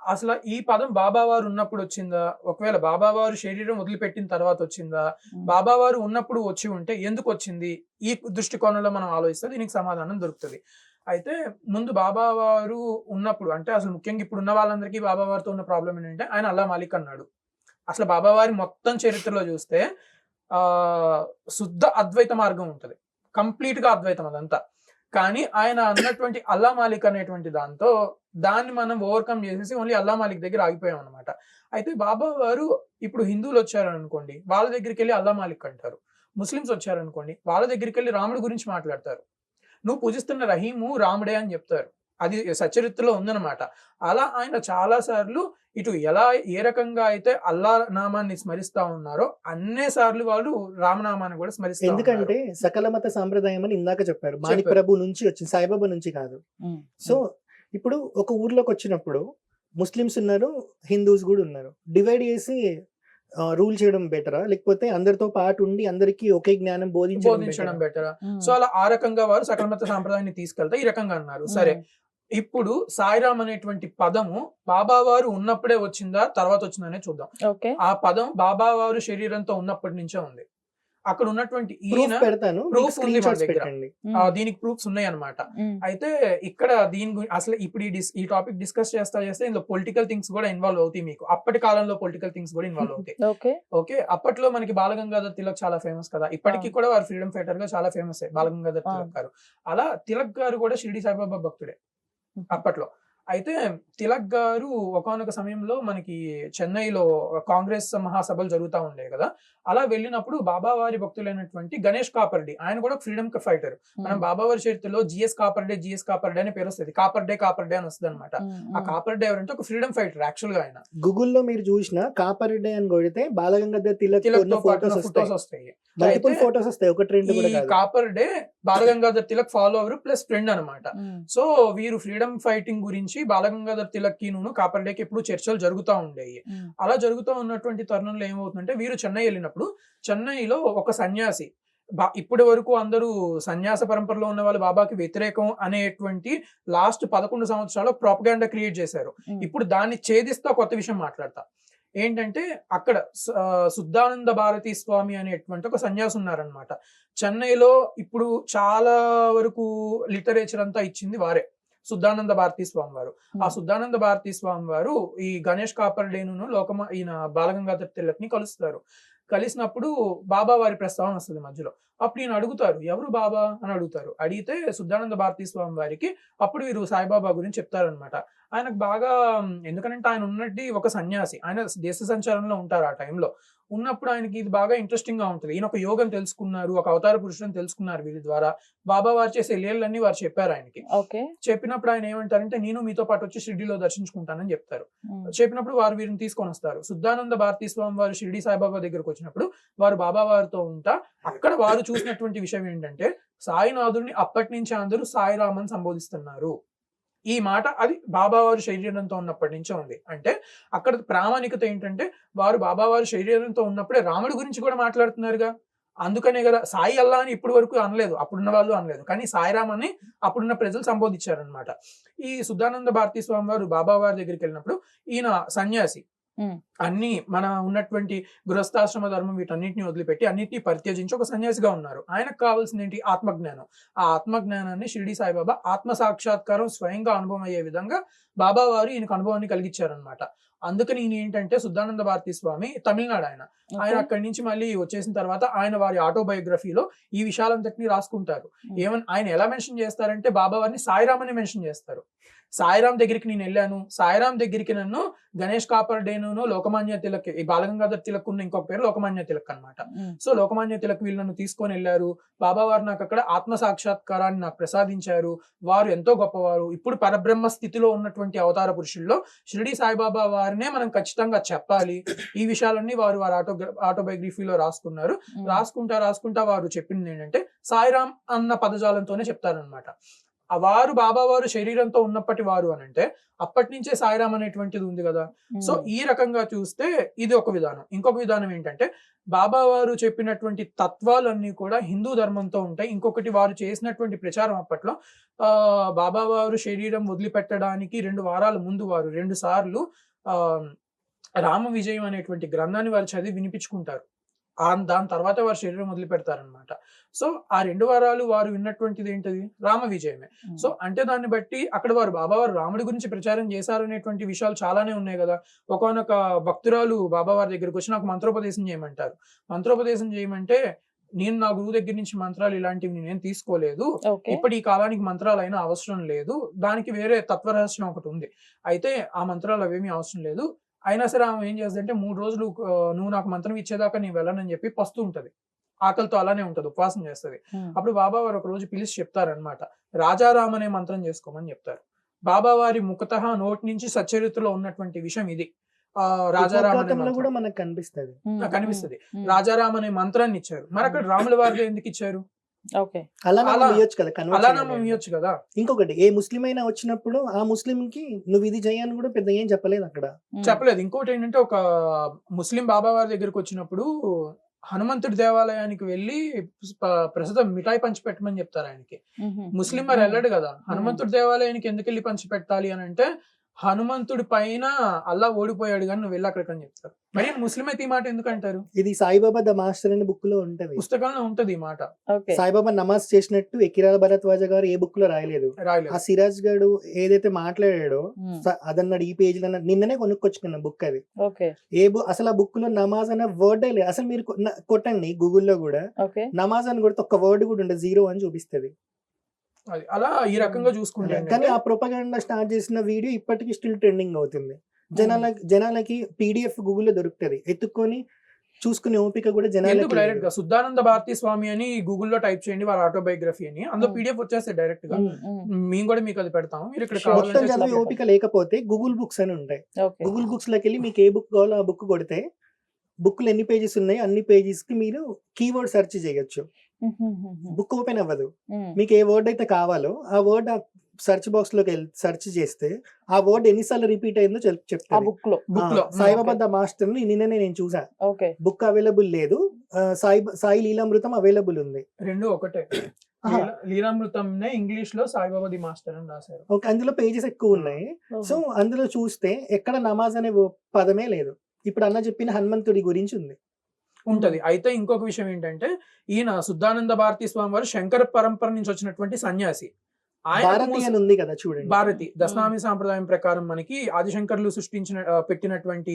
అసలు ఈ పదం బాబా వారు ఉన్నప్పుడు వచ్చిందా, ఒకవేళ బాబా వారు శరీరం వదిలిపెట్టిన తర్వాత వచ్చిందా, బాబా వారు ఉన్నప్పుడు వచ్చి ఉంటే ఎందుకు వచ్చింది, ఈ దృష్టికోణంలో మనం ఆలోచిస్తే దీనికి సమాధానం దొరుకుతుంది. అయితే ముందు బాబా వారు ఉన్నప్పుడు అంటే అసలు ముఖ్యంగా ఇప్పుడు ఉన్న వాళ్ళందరికీ బాబా వారితో ఉన్న ప్రాబ్లం ఏంటంటే ఆయన అల్లా మాలిక్ అన్నాడు. అసలు బాబావారి మొత్తం చరిత్రలో చూస్తే శుద్ధ అద్వైత మార్గం ఉంటుంది, కంప్లీట్ గా అద్వైతం అదంతా. కానీ ఆయన అన్నటువంటి అల్లా మాలిక్ అనేటువంటి దాన్ని మనం ఓవర్కమ్ చేసేసి ఓన్లీ అల్లా మాలిక్ దగ్గర ఆగిపోయాం అనమాట. అయితే బాబా వారు ఇప్పుడు హిందువులు వచ్చారనుకోండి, వాళ్ళ దగ్గరికి వెళ్ళి అల్లా మాలిక్ అంటారు. ముస్లిమ్స్ వచ్చారనుకోండి, వాళ్ళ దగ్గరికి వెళ్ళి రాముడి గురించి మాట్లాడతారు. నువ్వు పూజిస్తున్న రహీము రాముడే అని చెప్తారు. అది సచరిత్రలో ఉందన్నమాట. అలా ఆయన చాలా సార్లు ఇటు ఎలా ఏ రకంగా అయితే అల్లా నామాన్ని స్మరిస్తా ఉన్నారో అన్నే సార్లు వాళ్ళు రామనామాన్ని కూడా స్మరిస్తారు. ఎందుకంటే సకల మత సాంప్రదాయం అని ఇందాక చెప్పారు, మాణిక్ ప్రభు నుంచి వచ్చింది, సాయిబాబా నుంచి కాదు. సో ఇప్పుడు ఒక ఊర్లోకి వచ్చినప్పుడు ముస్లిమ్స్ ఉన్నారు, హిందూస్ కూడా ఉన్నారు. డివైడ్ చేసి రూల్ చేయడం బెటరా, లేకపోతే అందరితో పాటు ఉండి అందరికి ఒకే జ్ఞానం బోధించడం బెటరా? సో అలా ఆ రకంగా వారు సకల మత సాంప్రదాయాన్ని తీసుకెళ్తే ఈ రకంగా అన్నారు. సరే, ఇప్పుడు సాయిరామ్ అనేటువంటి పదము బాబా వారు ఉన్నప్పుడే వచ్చిందా తర్వాత వచ్చిందనే చూద్దాం. ఆ పదం బాబా వారు శరీరంతో ఉన్నప్పటి నుంచే ఉంది. అక్కడ ఉన్నటువంటి దీనికి ప్రూఫ్స్ ఉన్నాయి అనమాట. అయితే ఇక్కడ అసలు ఇప్పుడు ఈ టాపిక్ డిస్కస్ చేస్తే ఇందులో పొలిటికల్ థింగ్స్ కూడా ఇన్వాల్వ్ అవుతాయి. మీకు అప్పటి కాలంలో పొలిటికల్ థింగ్స్ కూడా ఇన్వాల్వ్ అవుతాయి. ఓకే, అప్పట్లో మనకి బాలగంగాధర్ తిలక్ చాలా ఫేమస్ కదా, ఇప్పటికీ కూడా వారు ఫ్రీడమ్ ఫైటర్ గా చాలా ఫేమస్ బాలగంగాధర్ తిలక్ గారు. అలా తిలక్ గారు కూడా షిరిడి సాయిబాబా భక్తుడే అప్పట్లో. అయితే తిలక్ గారు ఒకానొక సమయంలో మనకి చెన్నైలో కాంగ్రెస్ మహాసభలు జరుగుతూ ఉండే కదా, అలా వెళ్ళినప్పుడు బాబా వారి భక్తులైనటువంటి గణేష్ కాపర్డే, ఆయన కూడా ఫ్రీడమ్ ఫైటర్. మనం బాబా వారి చరిత్రలో జిఎస్ కాపర్డే అనే పేరు వస్తుంది, కాపర్డే అని వస్తుంది అనమాట. ఆ కాపర్డే ఎవరంటే ఒక ఫ్రీడమ్ ఫైటర్ యాక్చువల్ గా ఆయన. గూగుల్లో మీరు చూసిన కాపర్డే అని కొడితే బాలగంగాధర్ తిలక్ ఫోటోస్ వస్తాయి, ఫోటోస్ వస్తాయి, ఒక ట్రెండ్ కూడా కాదు. Khaparde Balagangadhar Tilak follower plus friend అనమాట. సో వీరు ఫ్రీడమ్ ఫైటింగ్ గురించి బాలగంగాధర్ తిలక్ కి కాపర్డేకి ఎప్పుడు చర్చలు జరుగుతూ ఉండేవి. అలా జరుగుతూ ఉన్నటువంటి తరుణంలో ఏమవుతుందంటే వీరు చెన్నై వెళ్ళినప్పుడు చెన్నైలో ఒక సన్యాసి, ఇప్పటి వరకు అందరూ సన్యాస పరంపరలో ఉన్న వాళ్ళు బాబాకి వ్యతిరేకం అనేటువంటి లాస్ట్ 11 సంవత్సరాలు ప్రాపగాండా క్రియేట్ చేశారు. ఇప్పుడు దాన్ని ఛేదిస్తా కొత్త విషయం మాట్లాడతా. ఏంటంటే అక్కడ శుద్ధానంద భారతీ స్వామి అనేటువంటి ఒక సన్యాసి ఉన్నారనమాట చెన్నైలో. ఇప్పుడు చాలా వరకు లిటరేచర్ అంతా ఇచ్చింది వారే, శుద్ధానంద భారతీ స్వామి వారు. ఆ శుద్ధానంద భారతీ స్వామి వారు ఈ గణేష్ కాపర్డేను ఈయన బాలగంగాధర్ తిలక్ ని కలుస్తారు. కలిసినప్పుడు బాబా వారి ప్రస్తావన వస్తుంది మధ్యలో. అప్పుడు ఈయన అడుగుతారు, ఎవరు బాబా అని అడుగుతారు. అడిగితే శుద్ధానంద భారతీ స్వామి వారికి అప్పుడు వీరు సాయిబాబా గురించి చెప్తారనమాట. ఆయనకు బాగా, ఎందుకంటే ఆయన ఉన్నట్టు ఒక సన్యాసి, ఆయన దేశ సంచారంలో ఉంటారు. ఆ టైంలో ఉన్నప్పుడు ఆయనకి ఇది బాగా ఇంట్రెస్టింగ్ గా ఉంటుంది. ఈయన ఒక యోగం తెలుసుకున్నారు, ఒక అవతార పురుషుని తెలుసుకున్నారు వీరి ద్వారా. బాబా వారు చేసే లీలన్నీ వారు చెప్పారు ఆయనకి. చెప్పినప్పుడు ఆయన ఏమంటారంటే, నేను మీతో పాటు వచ్చి షిరిడిలో దర్శించుకుంటానని చెప్తారు. చెప్పినప్పుడు వారు వీరిని తీసుకొని వస్తారు. శుద్ధానంద భారతీ స్వామి వారు షిరిడి సాయిబాబా దగ్గరకు వచ్చినప్పుడు వారు బాబా వారితో ఉంటా అక్కడ వారు చూసినటువంటి విషయం ఏంటంటే, సాయినాథుడిని అప్పటి నుంచి అందరూ సాయిరామన్ సంబోధిస్తున్నారు. ఈ మాట అది బాబా వారు శరీరంతో ఉన్నప్పటి నుంచే ఉంది. అంటే అక్కడ ప్రామాణికత ఏంటంటే, వారు బాబా వారు శరీరంతో ఉన్నప్పుడే రాముడి గురించి కూడా మాట్లాడుతున్నారుగా. అందుకనే కదా సాయి అల్లా అని ఇప్పటి వరకు అనలేదు, అప్పుడున్న వాళ్ళు అనలేదు, కానీ సాయిరామ్ అని అప్పుడున్న ప్రజలు సంబోధించారనమాట. ఈ శుద్ధానంద భారతీ స్వామి వారు బాబా వారి దగ్గరికి వెళ్ళినప్పుడు ఈయన సన్యాసి అన్ని మన ఉన్నటువంటి గృహస్థాశ్రమ ధర్మం వీటన్నిటిని వదిలిపెట్టి అన్నిటిని పరిత్యజించి ఒక సన్యాసిగా ఉన్నారు. ఆయనకు కావాల్సింది ఏంటి? ఆత్మజ్ఞానం. ఆ ఆత్మజ్ఞానాన్ని షిరిడి సాయిబాబా ఆత్మ సాక్షాత్కారం స్వయంగా అనుభవం అయ్యే విధంగా బాబా వారు ఈయనకు అనుభవాన్ని కలిగించారనమాట. అందుకని ఈయన ఏంటంటే శుద్ధానంద భారతీ స్వామి తమిళనాడు ఆయన అక్కడి నుంచి మళ్ళీ వచ్చేసిన తర్వాత ఆయన వారి ఆటోబయోగ్రఫీలో ఈ విషయాలంతటినీ రాసుకుంటారు. ఆయన ఎలా మెన్షన్ చేస్తారంటే బాబా వారిని సాయిరామ్ అని మెన్షన్ చేస్తారు. సాయిరామ్ దగ్గరికి నేను వెళ్ళాను, సాయిరామ్ దగ్గరికి నన్ను గణేష్ కాపర్డేను, లోకమాన్య తిలక్, ఈ బాలగంగాధర్ తిలక్ ఉన్న ఇంకొక పేరు లోకమాన్య తిలక్ అనమాట. సో లోకమాన్య తిలక్ వీళ్ళు నన్ను తీసుకొని వెళ్ళారు. బాబా వారు నాకు అక్కడ ఆత్మ సాక్షాత్కారాన్ని నాకు ప్రసాదించారు. వారు ఎంతో గొప్పవారు. ఇప్పుడు పరబ్రహ్మ స్థితిలో ఉన్నటువంటి అవతార పురుషుల్లో షిరిడి సాయిబాబా వారినే మనం ఖచ్చితంగా చెప్పాలి. ఈ విషయాలన్నీ వారు వారి ఆటోబయోగ్రఫీలో రాసుకున్నారు. రాసుకుంటా వారు చెప్పింది ఏంటంటే సాయిరామ్ అన్న పదజాలంతోనే చెప్తారనమాట. వారు బాబా వారు శరీరంతో ఉన్నప్పటి వారు అని అంటే అప్పటి నుంచే సాయిరామ్ అనేటువంటిది ఉంది కదా. సో ఈ రకంగా చూస్తే ఇది ఒక విధానం. ఇంకొక విధానం ఏంటంటే బాబా వారు చెప్పినటువంటి తత్వాలన్నీ కూడా హిందూ ధర్మంతో ఉంటాయి. ఇంకొకటి వారు చేసినటువంటి ప్రచారం అప్పట్లో బాబా వారు శరీరం వదిలిపెట్టడానికి 2 వారాల ముందు వారు 2 సార్లు రామ విజయం అనేటువంటి గ్రంథాన్ని వారు చదివి వినిపించుకుంటారు. దాని తర్వాత వారు శరీరం వదిలిపెడతారనమాట. సో ఆ 2 వారాలు వారు విన్నటువంటిది ఏంటది? రామ విజయమే. సో అంటే దాన్ని బట్టి అక్కడ వారు బాబావారు రాముడి గురించి ప్రచారం చేశారనేటువంటి విషయాలు చాలానే ఉన్నాయి కదా. ఒకనొక భక్తురాలు బాబావారి దగ్గరికి వచ్చి నాకు మంత్రోపదేశం చేయమంటారు. మంత్రోపదేశం చేయమంటే నేను నా గురువు దగ్గర నుంచి మంత్రాలు ఇలాంటివి నేనేం తీసుకోలేదు, ఇప్పటి ఈ కాలానికి మంత్రాలు అయినా అవసరం లేదు, దానికి వేరే తత్వరహస్యం ఒకటి ఉంది, అయితే ఆ మంత్రాలు అవేమీ అవసరం లేదు. అయినా సరే ఆమె ఏం చేస్తుందంటే 3 రోజులు నువ్వు నాకు మంత్రం ఇచ్చేదాకా నేను వెళ్ళనని చెప్పి పస్తూ ఉంటది. ఆకలితో అలానే ఉంటది, ఉపవాసం చేస్తుంది. అప్పుడు బాబా వారు ఒక రోజు పిలిచి చెప్తారనమాట, రాజారాం అనే మంత్రం చేసుకోమని చెప్తారు. బాబా వారి ముఖతః నోటి నుంచి సచ్చరిత్రలో ఉన్నటువంటి విషయం ఇది. రాజారాం కూడా మనకు కనిపిస్తుంది. రాజారాం అనే మంత్రాన్ని ఇచ్చారు. మరి అక్కడ రాముల వారిగా ఎందుకు ఇచ్చారు? అలానామం ఇవ్వచ్చు కదా. ఇంకొకటి, ఏ ముస్లిం అయినా వచ్చినప్పుడు ఆ ముస్లిం కి నువ్వు ఇది చేయని కూడా పెద్ద ఏం చెప్పలేదు, అక్కడ చెప్పలేదు. ఇంకోటి ఏంటంటే ఒక ముస్లిం బాబా వారి దగ్గరికి వచ్చినప్పుడు హనుమంతుడి దేవాలయానికి వెళ్ళి ప్రస్తుతం మిఠాయి పంచి పెట్టమని చెప్తారు ఆయనకి. ముస్లిం మరి వెళ్ళడు కదా. హనుమంతుడి దేవాలయానికి ఎందుకు వెళ్ళి పంచి పెట్టాలి అని అంటే హనుమంతుడి పైన అల్లా ఓడిపోయాడు కానీ నువ్వు వెళ్ళి అక్కడికని చెప్తారు. మరి ముస్లిం అయితే ఈ మాట ఎందుకు అంటారు? ఇది సాయిబాబా ద మాస్టర్ అనే బుక్ లో ఉంటది, పుస్తకంలో ఉంటది ఈ మాట. సాయిబాబా నమాజ్ చేసినట్టు ఎకిరాల భరద్వాజ గారు ఏ బుక్ లో రాయలేదు. ఆ సిరాజ్ గారు ఏదైతే మాట్లాడాడో అదన్నాడు ఈ పేజ్ లో, నిన్ననే కొనుక్కొచ్చుకున్న బుక్ అది. అసలు ఆ బుక్ లో నమాజ్ అన్న వర్డే లేదు. అసలు మీరు కొట్టండి గూగుల్లో కూడా నమాజ్ అని కొడితే ఒక్క వర్డ్ కూడా ఉండదు, 0 అని చూపిస్తుంది. అలా ఈ రకంగా చూసుకుంటే కానీ ఆ ప్రొపగండా స్టార్ట్ చేసిన వీడియో ఇప్పటికీ స్టిల్ ట్రెండింగ్ అవుతుంది. జనాలకి PDF గూగుల్లో దొరుకుతుంది, ఎత్తుక్కొని చూసుకునే ఓపిక కూడా జనాలకు డైరెక్ట్ గా శుద్ధానంద భారతీ స్వామి అని గూగుల్లో టైప్ చేయండి వారి ఆటోబయోగ్రఫీ అని, అందులో PDF వచ్చేస్తాయి డైరెక్ట్ గా. మేము కూడా మీకు అది పెడతాము. మీరు ఇక్కడ మొత్తం చదివే ఓపిక లేకపోతే గూగుల్ బుక్స్ అని ఉంటాయి. గూగుల్ బుక్స్ లోకి వెళ్ళి మీకు ఏ బుక్ కావాలో ఆ బుక్ కొడితే బుక్ ఎన్ని పేజెస్ ఉన్నాయి అన్ని పేజెస్ కి మీరు కీవర్డ్ సెర్చ్ చేయొచ్చు. బుక్ ఓపెన్ అవ్వదు. మీకు ఏ వర్డ్ అయితే కావాలో ఆ వర్డ్ సెర్చ్ బాక్స్ లోకి సెర్చ్ చేస్తే ఆ వర్డ్ ఎన్నిసార్లు రిపీట్ అయిందో చెప్తాను. సాయిబాబా ద మాస్టర్ ని నిన్ననే నేను చూసా. బుక్ అవైలబుల్ లేదు, సాయి లీలామృతం అవైలబుల్ ఉంది. 2 ఒకటే. లీలామృతం ఇంగ్లీష్ లో సాయిబాబా ది మాస్టర్ అని రాశారు. అందులో పేజెస్ ఎక్కువ ఉన్నాయి. సో అందులో చూస్తే ఎక్కడ నమాజ్ అనే పదమే లేదు. ఇప్పుడు అన్న చెప్పిన హనుమంతుడి గురించి ఉంటది. అయితే ఇంకొక విషయం ఏంటంటే ఈయన శుద్ధానంద భారతీ స్వామి వారు శంకర పరంపర నుంచి వచ్చినటువంటి సన్యాసి. ఉంది కదా చూడండి, భారతి దశనామి సాంప్రదాయం ప్రకారం మనకి ఆదిశంకర్లు పెట్టినటువంటి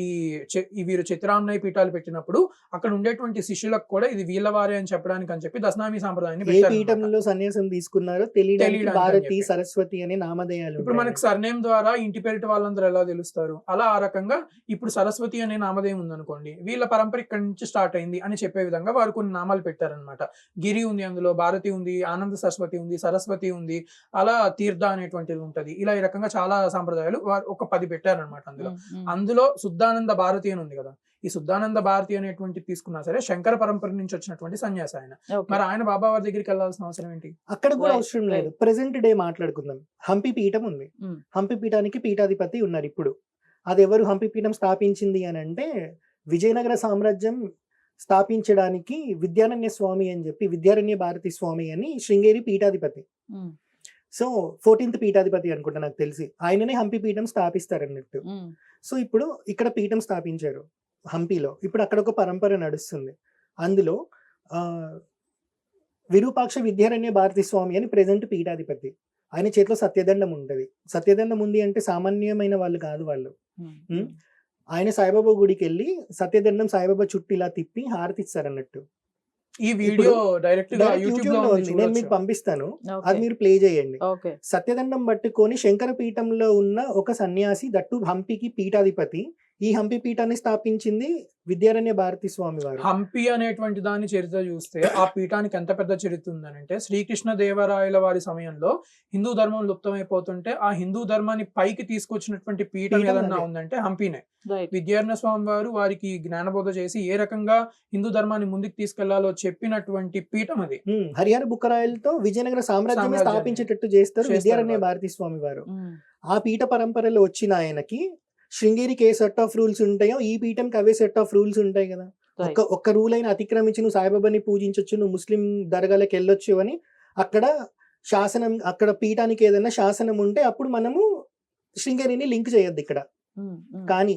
ఈ వీరు చిత్రాన్నయ పీఠాలు పెట్టినప్పుడు అక్కడ ఉండేటువంటి శిష్యులకు కూడా ఇది వీళ్ళవారే అని చెప్పడానికి అని చెప్పి దశనామి సాంప్రదాయాన్ని పీఠంలో సన్యాసం తీసుకున్నారో తెలియడానికి భారతి సరస్వతి అనే నామధేయాలు. ఇప్పుడు మనకి సర్నేమ్ ద్వారా ఇంటి పేరిట వాళ్ళందరూ ఎలా తెలుస్తారు, అలా ఆ రకంగా ఇప్పుడు సరస్వతి అనే నామధేయం ఉందనుకోండి, వీళ్ళ పరంపర ఇక్కడ నుంచి స్టార్ట్ అయింది అని చెప్పే విధంగా వారు కొన్ని నామాలు పెట్టారనమాట. గిరి ఉంది, అందులో భారతి ఉంది, ఆనంద సరస్వతి ఉంది, సరస్వతి ఉంది, అలా తీర్థ అనేటువంటిది ఉంటది. ఇలా ఈ రకంగా చాలా సాంప్రదాయాలు ఒక 10 పెట్టారనమాట. అందులో శుద్ధానంద భారతి అని ఉంది కదా. ఈ శుద్ధానంద భారతి అనేటువంటి తీసుకున్నా సరే శంకర పరంపర నుంచి వచ్చినటువంటి సన్యాసి ఆయన. మరి ఆయన బాబా వారి దగ్గరికి వెళ్ళాల్సిన అవసరం ఏంటి? అక్కడ కూడా అవసరం లేదు. ప్రెసెంట్ డే మాట్లాడుకుందాం. హంపి పీఠం ఉంది. హంపి పీఠానికి పీఠాధిపతి ఉన్నారు. ఇప్పుడు అది ఎవరు హంపి పీఠం స్థాపించింది అని అంటే విజయనగర సామ్రాజ్యం స్థాపించడానికి విద్యారణ్య స్వామి అని చెప్పి విద్యారణ్య భారతి స్వామి అని శృంగేరి పీఠాధిపతి. సో 14th పీఠాధిపతి అనుకుంటా నాకు తెలిసి, ఆయననే హంపి పీఠం స్థాపిస్తారన్నట్టు. సో ఇప్పుడు ఇక్కడ పీఠం స్థాపించారు హంపిలో. ఇప్పుడు అక్కడ ఒక పరంపర నడుస్తుంది. అందులో విరూపాక్ష విద్యారణ్య భారతి స్వామి అని ప్రెజెంట్ పీఠాధిపతి. ఆయన చేతిలో సత్యదండం ఉంటది. సత్యదండం ఉంది అంటే సామాన్యమైన వాళ్ళు కాదు వాళ్ళు. ఆయన సాయిబాబా గుడికి వెళ్ళి సత్యదండం సాయిబాబా చుట్టూ ఇలా తిప్పి హారతి ఇస్తారన్నట్టు. ఈ వీడియో డైరెక్ట్ గా యూట్యూబ్ యూట్యూబ్ లో లో ఉంది, నేను మీకు పంపిస్తాను, అది మీరు ప్లే చేయండి. ఓకే. సత్యదండం పట్టుకొని శంకర పీఠంలో ఉన్న ఒక సన్యాసి, దట్టు హంపికి పీఠాధిపతి. ఈ హంపి పీఠాన్ని స్థాపించింది విద్యారణ్య భారతి స్వామి వారు. హంపి అనేటువంటి దాని చరిత్ర చూస్తే ఆ పీఠానికి ఎంత పెద్ద చరిత్ర ఉందనంటే, శ్రీకృష్ణ దేవరాయల వారి సమయంలో హిందూ ధర్మం లుప్తమైపోతుంటే ఆ హిందూ ధర్మాన్ని పైకి తీసుకొచ్చినటువంటి పీఠం పీఠం ఏదన్నా అదే. ఉందంటే హంపినే. రైట్. విద్యారణ్య స్వామి వారు వారికి జ్ఞానబోధ చేసి ఏ రకంగా హిందూ ధర్మాన్ని ముందుకు తీసుకెళ్లాలో చెప్పినటువంటి పీఠం అది. హరిహర బుక్కరాయలతో విజయనగర సామ్రాజ్యం సామ్రాజ్యాన్ని స్థాపించేటట్టు చేస్తారు చేస్తారు విద్యారణ్య వారు. భారతి స్వామి వారు. ఆ పీఠ పరంపరలో వచ్చిన ఆయనకి శృంగేరికి ఏ సెట్ ఆఫ్ రూల్స్ ఉంటాయో ఈ పీఠంకి అవే సెట్ ఆఫ్ రూల్స్ ఉంటాయి కదా. ఒక్క రూల్ అయినా అతిక్రమించి నువ్వు సాయిబాబాని పూజించవచ్చు, నువ్వు ముస్లిం దర్గాలకు వెళ్ళొచ్చు అని అక్కడ శాసనం, అక్కడ పీఠానికి ఏదైనా శాసనం ఉంటే అప్పుడు మనము శృంగేరిని లింక్ చేయొద్దు ఇక్కడ. కానీ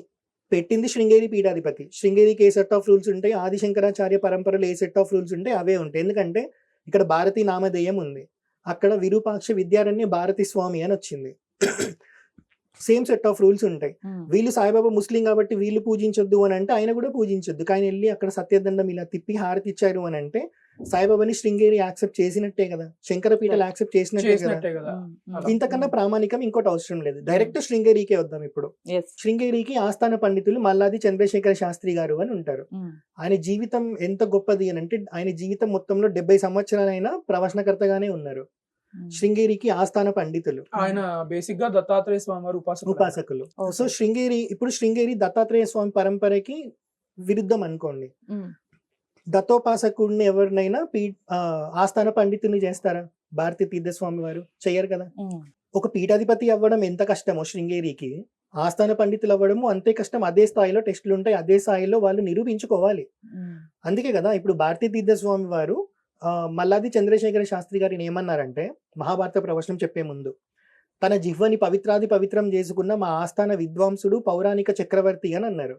పెట్టింది శృంగేరి పీఠాధిపతి. శృంగేరికి ఏ సెట్ ఆఫ్ రూల్స్ ఉంటాయి, ఆదిశంకరాచార్య పరంపరలో ఏ సెట్ ఆఫ్ రూల్స్ ఉంటాయి అవే ఉంటాయి. ఎందుకంటే ఇక్కడ భారతీ నామధేయం ఉంది, అక్కడ విరూపాక్ష విద్యారణ్య భారతి స్వామి అని వచ్చింది. సేమ్ సెట్ ఆఫ్ రూల్స్ ఉంటాయి. వీళ్ళు సాయిబాబా ముస్లిం కాబట్టి వీళ్ళు పూజించొద్దు అని అంటే ఆయన కూడా పూజించొద్దు. కానీ వెళ్ళి అక్కడ సత్యదండం ఇలా తిప్పి హారతి ఇచ్చారు అని అంటే సాయిబాబాని శృంగేరి యాక్సెప్ట్ చేసినట్టే కదా, శంకర పీఠాలు యాక్సెప్ట్ చేసినట్టే కదా. చేసినట్టే కదా. ఇంతకన్నా ప్రామాణికం ఇంకోటి అవసరం లేదు. డైరెక్ట్ శృంగేరికే వద్దాం ఇప్పుడు. శృంగేరికి ఆస్థాన పండితులు మల్లాది చంద్రశేఖర శాస్త్రి గారు అని ఉంటారు. ఆయన జీవితం ఎంత గొప్పది అని అంటే ఆయన జీవితం మొత్తంలో 70 సంవత్సరాలైనా ప్రవచనకర్తగానే ఉన్నారు. శృంగేరికి ఆస్థాన పండితులు. ఆయన బేసిక్ గా దత్తాత్రేయ స్వామి వారు ఉపాసకులు. సో శృంగేరి దత్తాత్రేయ స్వామి పరంపరకి విరుద్ధం అనుకోండి. దత్తోపాసకుడిని ఎవరినైనా ఆస్థాన పండితుని చేస్తారా? భారతీ తీర్థస్వామి వారు చెయ్యరు కదా. ఒక పీఠాధిపతి అవ్వడం ఎంత కష్టమో శృంగేరికి, ఆస్థాన పండితులు అవ్వడము అంతే కష్టం. అదే స్థాయిలో టెస్టులు ఉంటాయి, అదే స్థాయిలో వాళ్ళు నిరూపించుకోవాలి. అందుకే కదా ఇప్పుడు భారతీ తీర్థస్వామి వారు మల్లాది చంద్రశేఖర శాస్త్రి గారిని ఏమన్నారంటే, మహాభారత ప్రవచనం చెప్పే ముందు, తన జిహ్వని పవిత్రం చేసుకున్న మా ఆస్థాన విద్వాంసుడు పౌరాణిక చక్రవర్తి అని అన్నారు.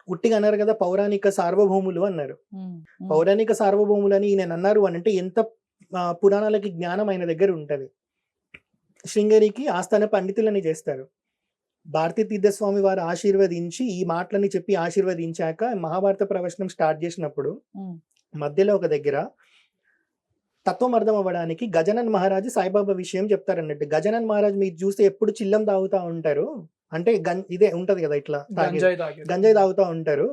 ఉట్టిగా అన్నారు కదా, పౌరాణిక సార్వభౌములు అన్నారు. పౌరాణిక సార్వభౌములు అని ఈయన అన్నారు అని అంటే ఎంత పురాణాలకి జ్ఞానం ఆయన దగ్గర ఉంటది. శృంగేరికి ఆస్థాన పండితులని చేస్తారు. భారతీ తీర్థస్వామి వారు ఆశీర్వదించి ఈ మాటలని చెప్పి ఆశీర్వదించాక మహాభారత ప్రవచనం స్టార్ట్ చేసినప్పుడు మధ్యలో ఒక దగ్గర తత్వం అర్థం అవ్వడానికి గజనన్ మహారాజు సాయిబాబా విషయం చెప్తారన్నట్టు. గజనన్ మహారాజ్ మీరు చూస్తే ఎప్పుడు చిల్లం తాగుతా ఉంటారు, అంటే ఇదే ఉంటది కదా ఇట్లా గంజాయి తాగుతా ఉంటారు.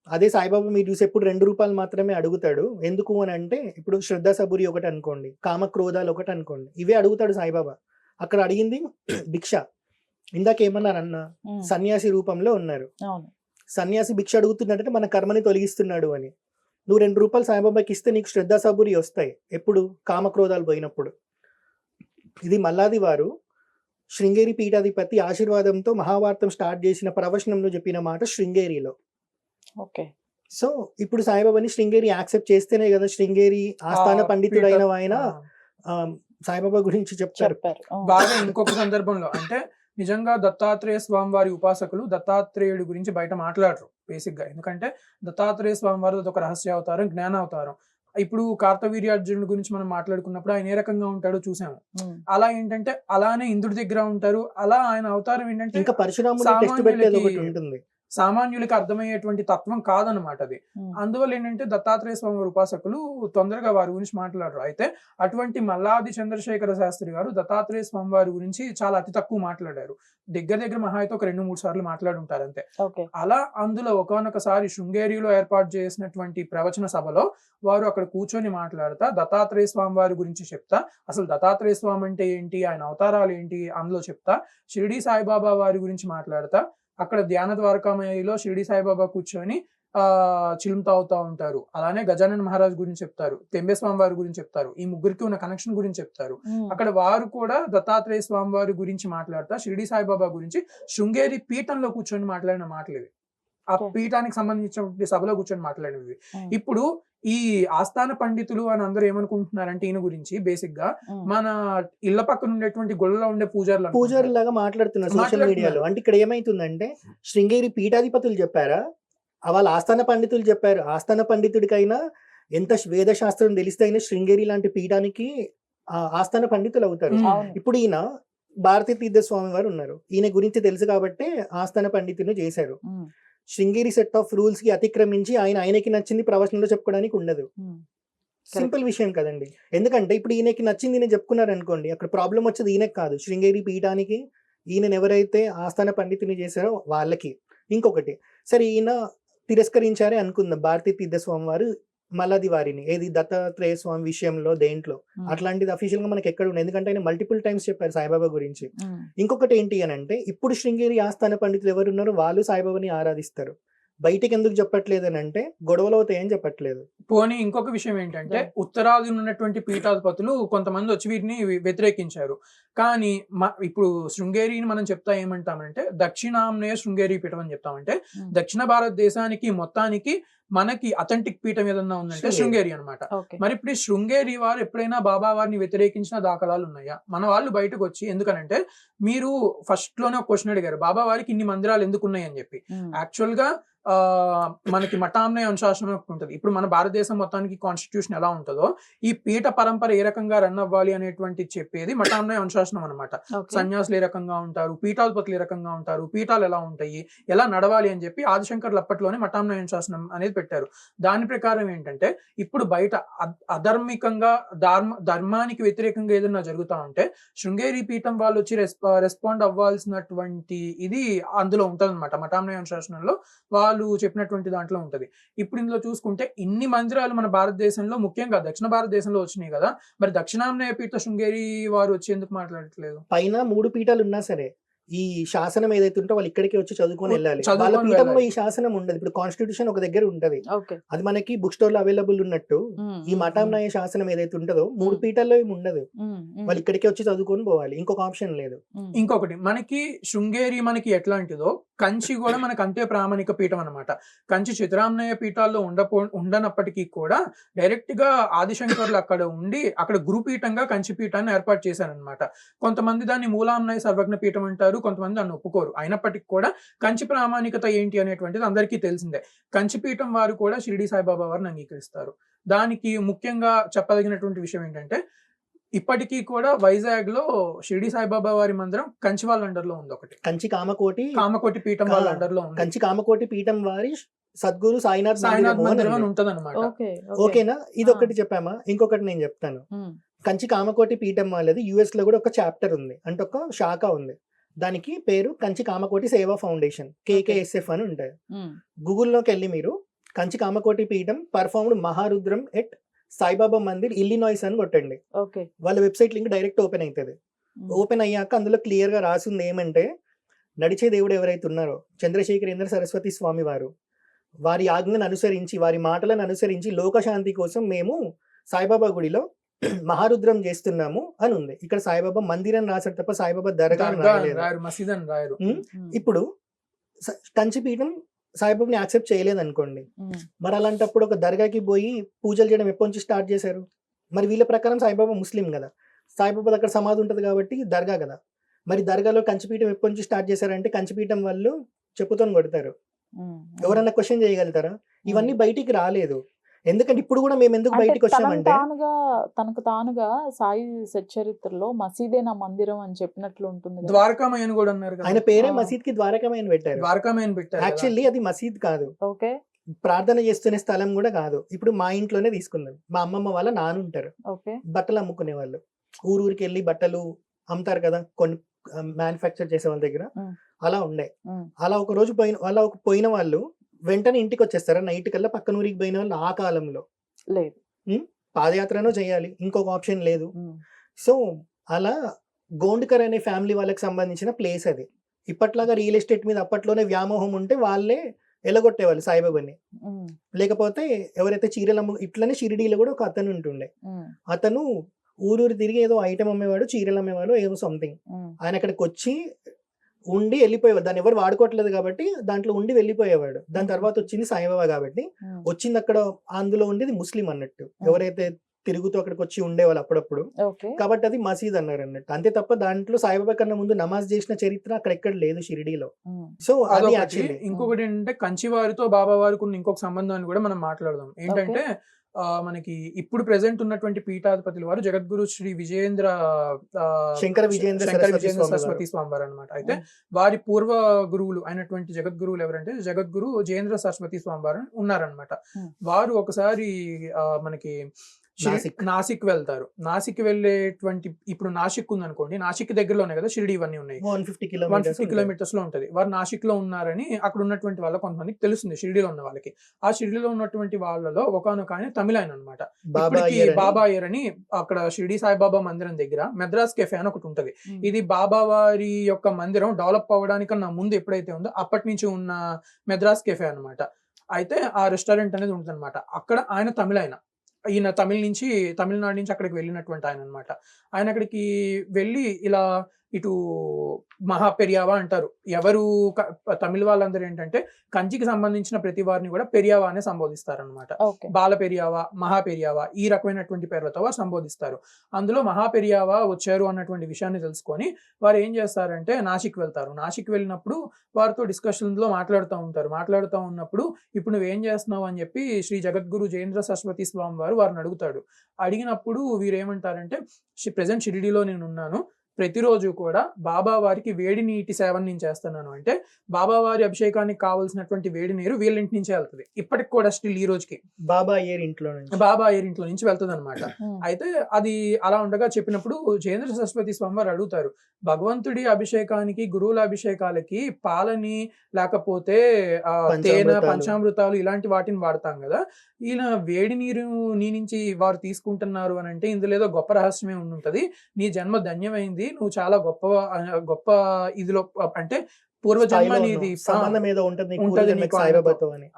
అదే సాయిబాబా మీరు చూసి ఎప్పుడు 2 రూపాయలు మాత్రమే అడుగుతాడు. ఎందుకు అని అంటే ఇప్పుడు శ్రద్ధ సబురి ఒకటి అనుకోండి, కామ క్రోధాలు ఒకటి అనుకోండి, ఇవే అడుగుతాడు సాయిబాబా. అక్కడ అడిగింది భిక్ష. ఇందాక ఏమన్నారన్న, సన్యాసి రూపంలో ఉన్నారు. సన్యాసి భిక్ష అడుగుతున్నట్టే మన కర్మని తొలగిస్తున్నాడు అని. నువ్వు 2 రూపాయలు సాయిబాబాకి ఇస్తే నీకు శ్రద్ధ సబురి వస్తాయి, ఎప్పుడు కామక్రోధాలు పోయినప్పుడు. ఇది మల్లాది వారు శృంగేరి పీఠాధిపతి ఆశీర్వాదంతో మహాభారతం స్టార్ట్ చేసిన ప్రవచనంలో చెప్పిన మాట శృంగేరిలో. ఓకే. సో ఇప్పుడు సాయిబాబాని శృంగేరి యాక్సెప్ట్ చేస్తేనే కదా శృంగేరి ఆస్థాన పండితుడైన ఆయన సాయిబాబా గురించి చెప్తారు. బాగా ఇంకొక సందర్భంలో అంటే నిజంగా దత్తాత్రేయ స్వామి వారి ఉపాసకులు దత్తాత్రేయుడి గురించి బయట మాట్లాడరు బేసిక్ గా. ఎందుకంటే దత్తాత్రేయ స్వామి వారు అదొక రహస్య అవతారం, జ్ఞాన అవతారం. ఇప్పుడు కార్తవీర్యార్జునుడి గురించి మనం మాట్లాడుకున్నప్పుడు ఆయన ఏ రకంగా ఉంటాడో చూసాము. అలా ఏంటంటే అలానే ఇంద్రుడి దగ్గర ఉంటారు. అలా ఆయన అవతారం ఏంటంటే ఇంకా పరశురాముడు టెస్ట్ పెట్టేది ఒకటి ఉంటుంది, సామాన్యులకు అర్థమయ్యేటువంటి తత్వం కాదనమాట అది. అందువల్ల ఏంటంటే దత్తాత్రేయ స్వామి వారి ఉపాసకులు తొందరగా వారి గురించి మాట్లాడరు. అయితే అటువంటి మల్లాది చంద్రశేఖర శాస్త్రి గారు దత్తాత్రేయ స్వామి వారి గురించి చాలా అతి తక్కువ మాట్లాడారు. దగ్గర మహా అయితే ఒక 2-3 సార్లు మాట్లాడుంటారు అంతే. అలా అందులో ఒకనొకసారి శృంగేరిలో ఏర్పాటు చేసినటువంటి ప్రవచన సభలో వారు అక్కడ కూర్చొని మాట్లాడతా దత్తాత్రేయ స్వామి వారి గురించి చెప్తా, అసలు దత్తాత్రేయ స్వామి అంటే ఏంటి, ఆయన అవతారాలు ఏంటి అందులో చెప్తా, షిరిడి సాయిబాబా వారి గురించి మాట్లాడతా, అక్కడ ధ్యాన ద్వారకామయిలో షిరిడి సాయిబాబా కూర్చొని చిలుం తాగుతా ఉంటారు. అలానే గజానన్ మహారాజ్ గురించి చెప్తారు, తెంబే స్వామి వారి గురించి చెప్తారు, ఈ ముగ్గురికి ఉన్న కనెక్షన్ గురించి చెప్తారు. అక్కడ వారు కూడా దత్తాత్రేయ స్వామి వారి గురించి మాట్లాడతా షిరిడి సాయిబాబా గురించి శృంగేరి పీఠంలో కూర్చొని మాట్లాడిన మాటలు ఇవి. ఆ పీఠానికి సంబంధించిన సభలో కూర్చొని మాట్లాడినవి. ఇప్పుడు ఈ ఆస్థాన పండితులు అని అందరూ ఏమనుకుంటున్నారంటే ఈయన గురించి బేసిక్ గా మన ఇళ్ల పక్కన ఉండేటువంటి గుళ్ళలో ఉండే పూజారులు లాగా మాట్లాడుతున్నారు సోషల్ మీడియాలో. అంటే ఇక్కడ ఏమైతుందంటే శృంగేరి పీఠాధిపతులు చెప్పారా, వాళ్ళ ఆస్థాన పండితులు చెప్పారు. ఆస్థాన పండితుడికైనా ఎంత వేద శాస్త్రం తెలిస్తే అయినా శృంగేరి లాంటి పీఠానికి ఆస్థాన పండితులు అవుతారు. ఇప్పుడు ఈయన భారతీ తీర్థ స్వామి వారు ఉన్నారు, ఈయన గురించి తెలుసు కాబట్టి ఆస్థాన పండితుని చేశారు. శృంగేరి సెట్ ఆఫ్ రూల్స్ కి అతిక్రమించి ఆయనకి నచ్చింది ప్రవచనంలో చెప్పుకోవడానికి ఉండదు. సింపుల్ విషయం కదండి. ఎందుకంటే ఇప్పుడు ఈయనకి నచ్చింది నేను చెప్పుకున్నారు అనుకోండి, అక్కడ ప్రాబ్లం వచ్చేది ఈయనకి కాదు, శృంగేరి పీఠానికి, ఈయన ఎవరైతే ఆస్థాన పండితుని చేశారో వాళ్ళకి. ఇంకొకటి, సరే ఈయన తిరస్కరించారే అనుకుందాం భారతీ తీర్థ స్వామి వారు మళ్ళీ వారిని ఏది దత్తాత్రేయ స్వామి విషయంలో దేంట్లో అట్లాంటిది అఫీషియల్ గా మనకి ఎక్కడ ఉండదు, ఎందుకంటే ఆయన మల్టిపుల్ టైమ్స్ చెప్పారు సాయిబాబా గురించి. ఇంకొకటి ఏంటి అని అంటే ఇప్పుడు శృంగేరి ఆస్థాన పండితులు ఎవరు ఉన్నారో వాళ్ళు సాయిబాబాని ఆరాధిస్తారు, బయటికి ఎందుకు చెప్పట్లేదు అని అంటే గొడవలు అవుతాయని చెప్పట్లేదు. పోనీ ఇంకొక విషయం ఏంటంటే ఉత్తరాది ఉన్నటువంటి పీఠాధిపతులు కొంతమంది వచ్చి వీటిని వ్యతిరేకించారు. కానీ ఇప్పుడు శృంగేరిని మనం చెప్తా ఏమంటామంటే దక్షిణాంనేయ శృంగేరి పీఠం అని చెప్తామంటే దక్షిణ భారతదేశానికి మొత్తానికి మనకి అథెంటిక్ పీఠం ఏదన్నా ఉందంటే శృంగేరి అనమాట. మరి ఇప్పుడు శృంగేరి వారు ఎప్పుడైనా బాబా వారిని వ్యతిరేకించిన దాఖలాలు ఉన్నాయా? మన వాళ్ళు బయటకు వచ్చి, ఎందుకనంటే మీరు ఫస్ట్ లోనే ఒక క్వశ్చన్ అడిగారు బాబా వారికి ఇన్ని మందిరాలు ఎందుకు ఉన్నాయి అని చెప్పి. యాక్చువల్ గా మనకి మఠాంనయ అనుశాసనం ఉంటుంది. ఇప్పుడు మన భారతదేశం మొత్తానికి కాన్స్టిట్యూషన్ ఎలా ఉంటుందో ఈ పీఠ పరంపర ఏ రకంగా రన్ అవ్వాలి అనేటువంటి చెప్పేది మఠాంనయ అనుశాసనం అనమాట. సన్యాసులు ఏ రకంగా ఉంటారు, పీఠాధిపతులు ఏ రకంగా ఉంటారు, పీఠాలు ఎలా ఉంటాయి, ఎలా నడవాలి అని చెప్పి ఆదిశంకర్లు అప్పట్లోనే మఠాంనయ అనుశాసనం అనేది పెట్టారు. దాని ప్రకారం ఏంటంటే ఇప్పుడు బయట అధర్మికంగా ధర్మానికి వ్యతిరేకంగా ఏదైనా జరుగుతా ఉంటే శృంగేరి పీఠం వాళ్ళు వచ్చి రెస్పాండ్ అవ్వాల్సినటువంటి ఇది అందులో ఉంటుంది అనమాట. మఠాంనయ అనుశాసనంలో వాళ్ళు చెప్పినటువంటి దాంట్లో ఉంటది. ఇప్పుడు ఇందులో చూసుకుంటే ఇన్ని మందిరాలు మన భారతదేశంలో ముఖ్యంగా దక్షిణ భారతదేశంలో వచ్చినాయి కదా, మరి దక్షిణాంనేయ పీఠ శృంగేరి వారు వచ్చి ఎందుకు మాట్లాడట్లేదు? పైన 3 పీఠాలు ఉన్నా సరే ఈ శాసనం ఏదైతే ఉంటో వాళ్ళు ఇక్కడికి వచ్చి చదువుకొని వెళ్ళాలి. వాళ్ళ పీఠంలో ఈ శాసనం ఉండదు. ఇప్పుడు కాన్స్టిట్యూషన్ ఒక దగ్గర ఉంటది, అది మనకి బుక్ స్టోర్ లో అవైలబుల్ ఉన్నట్టు ఈ మఠాంనయ శాసనం ఏదైతే ఉంటుందో 3 పీఠాల్లో ఏమి ఉండదు. వాళ్ళు ఇక్కడికి వచ్చి చదువుకొని పోవాలి, ఇంకొక ఆప్షన్ లేదు. ఇంకొకటి మనకి శృంగేరి మనకి ఎట్లాంటిదో కంచి కూడా మనకు అంతే ప్రామాణిక పీఠం అనమాట. కంచి చిత్రాంనయ పీఠాల్లో ఉండనప్పటికీ కూడా డైరెక్ట్ గా ఆదిశంకర్లు అక్కడ ఉండి అక్కడ గురుపీఠంగా కంచి పీఠాన్ని ఏర్పాటు చేశారనమాట. కొంతమంది దాన్ని మూలాంనయ సర్వజ్ఞ పీఠం అంటారు, కొంతమంది దాన్ని ఒప్పుకోరు. అయినప్పటికీ కూడా కంచి ప్రామాణికత ఏంటి అనేటువంటిది అందరికీ తెలిసిందే. కంచిపీఠం వారు కూడా షిరిడి సాయిబాబా వారిని అంగీకరిస్తారు. దానికి ముఖ్యంగా చెప్పదగినటువంటి విషయం ఏంటంటే ఇప్పటికీ కూడా వైజాగ్ లో షిరిడి సాయిబాబా వారి మందిరం కంచి వాళ్ళ అండర్ లో ఉంది. ఒకటి కామకోటి పీఠం వాళ్ళ అండర్ లో ఉంది. కంచి కామకోటి పీఠం వారి సద్గురు సాయినాథ్ మందిరం అని ఉంటది అనమాట. ఓకేనా, ఇది ఒకటి చెప్పామా. ఇంకొకటి నేను చెప్తాను. కంచి కామకోటి పీఠం వాళ్ళది యుఎస్ లో కూడా ఒక చాప్టర్ ఉంది, అంటే ఒక శాఖ ఉంది. దానికి పేరు కంచి కామకోటి సేవా ఫౌండేషన్, KKSF అని ఉంటాయి. గూగుల్లోకి వెళ్ళి మీరు Kanchi Kamakoti Peetham performed Maharudram at Saibaba Mandir Illinois అని కొట్టండి. వాళ్ళ వెబ్సైట్ లింక్ డైరెక్ట్ ఓపెన్ అవుతుంది. ఓపెన్ అయ్యాక అందులో క్లియర్ గా రాసింది ఏమంటే నడిచే దేవుడు ఎవరైతే ఉన్నారో చంద్రశేఖరేంద్ర సరస్వతి స్వామి వారు, వారి ఆజ్ఞను అనుసరించి వారి మాటలను అనుసరించి లోకశాంతి కోసం మేము సాయిబాబా గుడిలో మహారుద్రం చేస్తున్నాము అని ఉంది. ఇక్కడ సాయిబాబా మందిరం రాశారు తప్ప సాయిబాబా దర్గా రాయరు. ఇప్పుడు కంచిపీఠం సాయిబాబాని యాక్సెప్ట్ చేయలేదు అనుకోండి, మరి అలాంటప్పుడు ఒక దర్గాకి పోయి పూజలు చేయడం ఎప్పటి నుంచి స్టార్ట్ చేశారు? మరి వీళ్ళ ప్రకారం సాయిబాబా ముస్లిం కదా, సాయిబాబా దగ్గర సమాధి ఉంటది కాబట్టి దర్గా కదా. మరి దర్గాలో కంచిపీఠం ఎప్పటి నుంచి స్టార్ట్ చేశారంటే కంచిపీఠం వాళ్ళు చెప్పుతో కొడతారు. ఎవరన్నా క్వశ్చన్ చేయగలుగుతారా? ఇవన్నీ బయటికి రాలేదు. ఎందుకంటే ఇప్పుడు కూడా మేము ఎందుకు బయటకు వచ్చామంటే తనకు తానుగా సాయి సచ్చరిత్రలో మసీదే నా మందిరం అని చెప్పినట్లు ఉంటుంది. ద్వారకామయ్య కూడా అన్నారు, ఆయన పేరే మసీద్ కి ద్వారకామయ్య పెట్టారు. యాక్చువల్లీ అది మసీద్ కాదు, ప్రార్థన చేస్తున్న స్థలం కూడా కాదు. ఇప్పుడు మా ఇంట్లోనే తీసుకుందాం, మా అమ్మమ్మ వాళ్ళ నాన్న ఉంటారు, బట్టలు అమ్ముకునే వాళ్ళు, ఊరికి వెళ్ళి బట్టలు అమ్ముతారు కదా కొన్ని మ్యానుఫ్యాక్చర్ చేసే వాళ్ళ దగ్గర. అలా ఉండే. అలా ఒక రోజు పోయిన వాళ్ళు వెంటనే ఇంటికి వచ్చేస్తారా నైట్ కల్లా? పక్కన ఊరికి పోయిన వాళ్ళు ఆ కాలంలో లేదు, పాదయాత్రనో చేయాలి, ఇంకొక ఆప్షన్ లేదు. సో అలా గోండ్కర్ అనే ఫ్యామిలీ వాళ్ళకి సంబంధించిన ప్లేస్ అది. ఇప్పట్లాగా రియల్ ఎస్టేట్ మీద అప్పట్లోనే వ్యామోహం ఉంటే వాళ్ళే ఎలగొట్టేవాళ్ళు సాయిబాబాని. లేకపోతే ఎవరైతే చీరలు ఇట్లనే షిరిడీలో కూడా ఒక అతను ఉంటుండే, అతను ఊరూరు తిరిగి ఏదో ఐటమ్ అమ్మేవాడు, చీరలు అమ్మేవాడు, ఏదో సంథింగ్. ఆయన అక్కడికి వచ్చి ఉండి వెళ్ళిపోయేవాడు. దాన్ని ఎవరు వాడుకోవట్లేదు కాబట్టి దాంట్లో ఉండి వెళ్ళిపోయేవాడు. దాని తర్వాత వచ్చింది సాయిబాబా కాబట్టి వచ్చింది అక్కడ అందులో ఉండేది ముస్లిం అన్నట్టు, ఎవరైతే తిరుగుతూ అక్కడికి వచ్చి ఉండేవాళ్ళు అప్పుడప్పుడు, ఓకే. కాబట్టి అది మసీద్ అన్నారు అన్నట్టు. అంతే తప్ప దాంట్లో సాయిబాబా కన్నా ముందు నమాజ్ చేసిన చరిత్ర అక్కడ ఎక్కడ లేదు షిరిడీలో. సో అది అదొకటి. యాక్చువల్లీ ఇంకొకటి ఏంటంటే కంచి వారితో బాబా వారికి ఉన్న ఇంకొక సంబంధాన్ని కూడా మనం మాట్లాడదాం. ఏంటంటే మనకి ఇప్పుడు ప్రెసెంట్ ఉన్నటువంటి పీఠాధిపతుల వారు జగద్గురు శ్రీ విజయేంద్ర శంకర విజయేంద్ర సరస్వతి స్వామి వారు అనమాట. అయితే వారి పూర్వ గురువులు అయినటువంటి జగద్గురువులు ఎవరంటే జగద్గురు జయేంద్ర సరస్వతి స్వామి వారు ఉన్నారనమాట. వారు ఒకసారి మనకి నాసిక్ వెళ్తారు. నాసిక్ వెళ్ళేటువంటి ఇప్పుడు నాసిక్ ఉంది అనుకోండి, నాసిక్ దగ్గరలోనే కదా షిరిడి ఇవన్నీ ఉన్నాయి, 150 కిలోమీటర్స్ లో ఉంటది. వారు నాసిక్ లో ఉన్నారని అక్కడ ఉన్నటువంటి వాళ్ళ కొంతమందికి తెలుస్తుంది, షిరిడిలో ఉన్న వాళ్ళకి. ఆ షిరిడిలో ఉన్నటువంటి వాళ్ళలో ఒకనొక ఆయన తమిళ ఆయన అనమాట. ఇప్పటికి బాబా అయ్యర్ అని అక్కడ షిరిడి సాయిబాబా మందిరం దగ్గర మెద్రాస్ కెఫే అని ఒకటి ఉంటది. ఇది బాబా వారి యొక్క మందిరం డెవలప్ అవ్వడానికన్నా ముందు ఎప్పుడైతే ఉందో అప్పటి నుంచి ఉన్న మెద్రాస్ కెఫే అనమాట. అయితే ఆ రెస్టారెంట్ అనేది ఉంటుంది అనమాట. అక్కడ ఆయన తమిళ ఆయన, ఈయన తమిళనాడు నుంచి అక్కడికి వెళ్ళినటువంటి ఆయన అనమాట. ఆయన అక్కడికి వెళ్ళి ఇలా ఇటు మహాపెరియావా అంటారు. ఎవరు తమిళ వాళ్ళందరూ ఏంటంటే కంచికి సంబంధించిన ప్రతి వారిని కూడా పెరియావా అనే సంబోధిస్తారనమాట. బాల పెరియావా, మహాపెరియావా ఈ రకమైనటువంటి పేర్లతో వారు సంబోధిస్తారు. అందులో మహాపెరియావా వచ్చారు అన్నటువంటి విషయాన్ని తెలుసుకొని వారు ఏం చేస్తారంటే నాసిక్ వెళ్తారు. నాసిక్ వెళ్ళినప్పుడు వారితో డిస్కషన్స్ లో మాట్లాడుతూ ఉన్నప్పుడు ఇప్పుడు నువ్వేం చేస్తున్నావు అని చెప్పి శ్రీ జగద్గురు జయేంద్ర సరస్వతి స్వామి వారిని అడుగుతాడు. అడిగినప్పుడు వీరేమంటారంటే ప్రెసెంట్ షిరిడిలో నేను ఉన్నాను, ప్రతిరోజు కూడా బాబా వారికి వేడి నీటి సేవను నేను చేస్తున్నాను. అంటే బాబా వారి అభిషేకానికి కావాల్సినటువంటి వేడి నీరు వీళ్ళ ఇంటి నుంచే వెళ్తుంది. ఇప్పటికి కూడా స్టిల్ ఈ రోజుకి బాబా అయ్యర్ ఇంట్లో నుంచి వెళ్తుంది అనమాట. అయితే అది అలా ఉండగా చెప్పినప్పుడు జయేంద్ర సరస్వతి స్వామి వారు అడుగుతారు, భగవంతుడి అభిషేకానికి గురువుల అభిషేకాలకి పాలని లేకపోతే తేనె పంచామృతాలు ఇలాంటి వాటిని వాడతాం కదా, ఈయన వేడి నీరు నీ నుంచి వారు తీసుకుంటున్నారు అని అంటే ఇందులో ఏదో గొప్ప రహస్యమే ఉంటది, నీ జన్మ ధన్యమైంది, నువ్వు చాలా గొప్ప ఇదిలో అంటే పూర్వజన్మ నీది సంబంధం ఏదో ఉంటది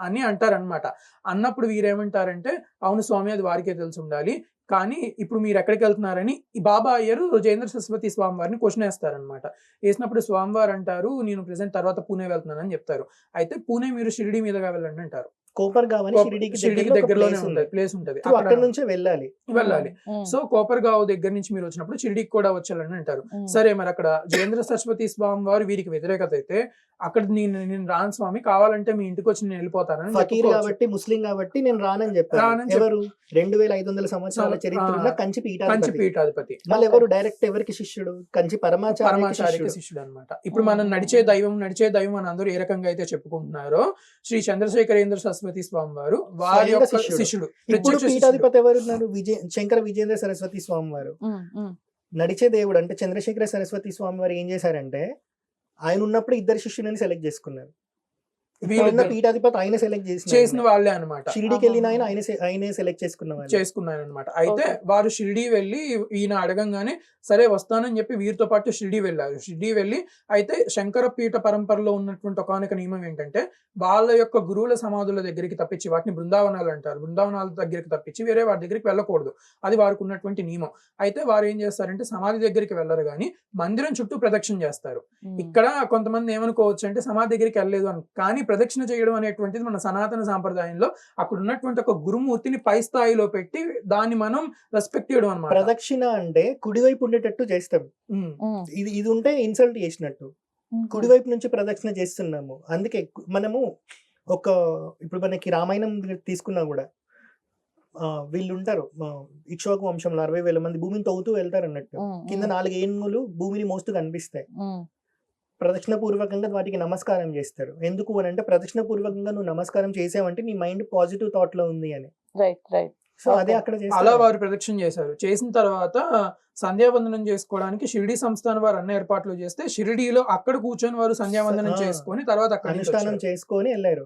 అని అంటారనమాట. అన్నప్పుడు వీరేమంటారంటే అవును స్వామి, అది వారికే తెలిసి ఉండాలి, కానీ ఇప్పుడు మీరు ఎక్కడికి వెళ్తున్నారని ఈ బాబా అయ్యరు జయేంద్ర సరస్వతి స్వామి వారిని క్వశ్చన్ వేస్తారనమాట. వేసినప్పుడు స్వామివారు అంటారు నేను ప్రెసెంట్ తర్వాత పూణే వెళ్తున్నానని చెప్తారు. అయితే పూణే మీరు షిరిడి మీదుగా వెళ్ళండి అంటారు. కోపర్గావ్ షిరిడికి దగ్గరలోనే ప్లేస్ ఉంటది, అక్కడ నుంచి వెళ్ళాలి. సో కోపర్గావ్ దగ్గర నుంచి మీరు వచ్చినప్పుడు షిరిడికి కూడా వచ్చాలని అంటారు. సరే, మరి అక్కడ జయేంద్ర సరస్వతి స్వామి వారు వీరికి వ్యతిరేకత అయితే అక్కడ నేను రాను స్వామి, కావాలంటే మీ ఇంటికి వచ్చి నేను వెళ్ళిపోతానని, ఫకీర్ కాబట్టి ముస్లిం కాబట్టి నేను రానని చెప్పారు. ఎవరు 2500 సంవత్సరాల చరిత్ర ఉన్న కంచి పీఠాధిపతి. మళ్ళీ ఎవరు డైరెక్ట్ ఎవరికి శిష్యుడు? కంచి పరమాచార్యకి శిష్యుడు అనమాట. ఇప్పుడు మనం నడిచే దైవం అని అందరూ ఏ రకంగా అయితే చెప్పుకుంటున్నారో శ్రీ చంద్రశేఖరేంద్ర సరస్వతి స్వామి వారు వారి యొక్క శిష్యుడు. ఇప్పుడు పీఠాధిపతి ఎవరున్నారు? శంకర విజయేంద్ర సరస్వతి స్వామి వారు. నడిచే దేవుడు అంటే చంద్రశేఖర సరస్వతి స్వామి వారు ఏం చేశారంటే ఆయన ఉన్నప్పుడు 2 శిష్యులని సెలెక్ట్ చేసుకున్నారు. పీఠాధిపతి ఆయన సెలెక్ట్ చేసిన వాళ్ళే అనమాట. షిరిడికి వెళ్ళిన ఆయనే సెలెక్ట్ చేసుకున్నారనమాట. అయితే వారు షిరిడి వెళ్ళి ఈయన అడగంగానే సరే వస్తానని చెప్పి వీరితో పాటు షిరిడి వెళ్ళారు. షిరిడి వెళ్ళి అయితే శంకర పీఠ పరంపరలో ఉన్నటువంటి ఒకనొక నియమం ఏంటంటే వాళ్ళ యొక్క గురువుల సమాధుల దగ్గరికి తప్పించి, వాటిని బృందావనాలు అంటారు, బృందావనాల దగ్గరికి తప్పించి వేరే వారి దగ్గరికి వెళ్ళకూడదు. అది వారికి ఉన్నటువంటి నియమం. అయితే వారు ఏం చేస్తారంటే సమాధి దగ్గరికి వెళ్ళరు కానీ మందిరం చుట్టూ ప్రదక్షిణ చేస్తారు. ఇక్కడ కొంతమంది ఏమనుకోవచ్చు అంటే సమాధి దగ్గరికి వెళ్ళలేదు అని, కానీ ప్రదక్షిణ చేయడం అనేటువంటిది మన సనాతన సాంప్రదాయంలో అక్కడ ఉన్నటువంటి ఒక గురుమూర్తిని పై స్థాయిలో పెట్టి దాన్ని మనం రెస్పెక్ట్ చేయడం అన్నమాట. ప్రదక్షిణ అంటే కుడివైపు ఉండేటట్టు చేస్తాం. ఇది ఉంటే ఇన్సల్ట్ చేసినట్టు. కుడివైపు నుంచి ప్రదక్షిణ చేస్తున్నాము. అందుకే మనము ఇప్పుడు మనకి రామాయణం తీసుకున్నా కూడా వీళ్ళు ఉంటారు ఇక్ష్వాకు వంశంలో 60,000 మంది భూమిని తవ్వుతూ వెళ్తారు అన్నట్టు. కింద 4 ఏనుగులు భూమిని మోస్తూ కనిపిస్తాయి. ప్రదక్షిణ పూర్వకంగా వాటికి నమస్కారం చేస్తారు. ఎందుకు అని అంటే ప్రదక్షిణ పూర్వకంగా నువ్వు నమస్కారం చేసావంటే నీ మైండ్ పాజిటివ్ థాట్ లో ఉంది అని. సో అదే అక్కడ అలా వారు ప్రదక్షిణ చేశారు. చేసిన తర్వాత సంధ్యావందనం చేసుకోవడానికి షిరిడి సంస్థానం వారు అన్ని ఏర్పాట్లు చేస్తే షిరిడిలో అక్కడ కూర్చొని వారు సంధ్యావందనం చేసుకొని తర్వాత అక్కడ అనుష్ఠానం చేసుకొని వెళ్ళారు.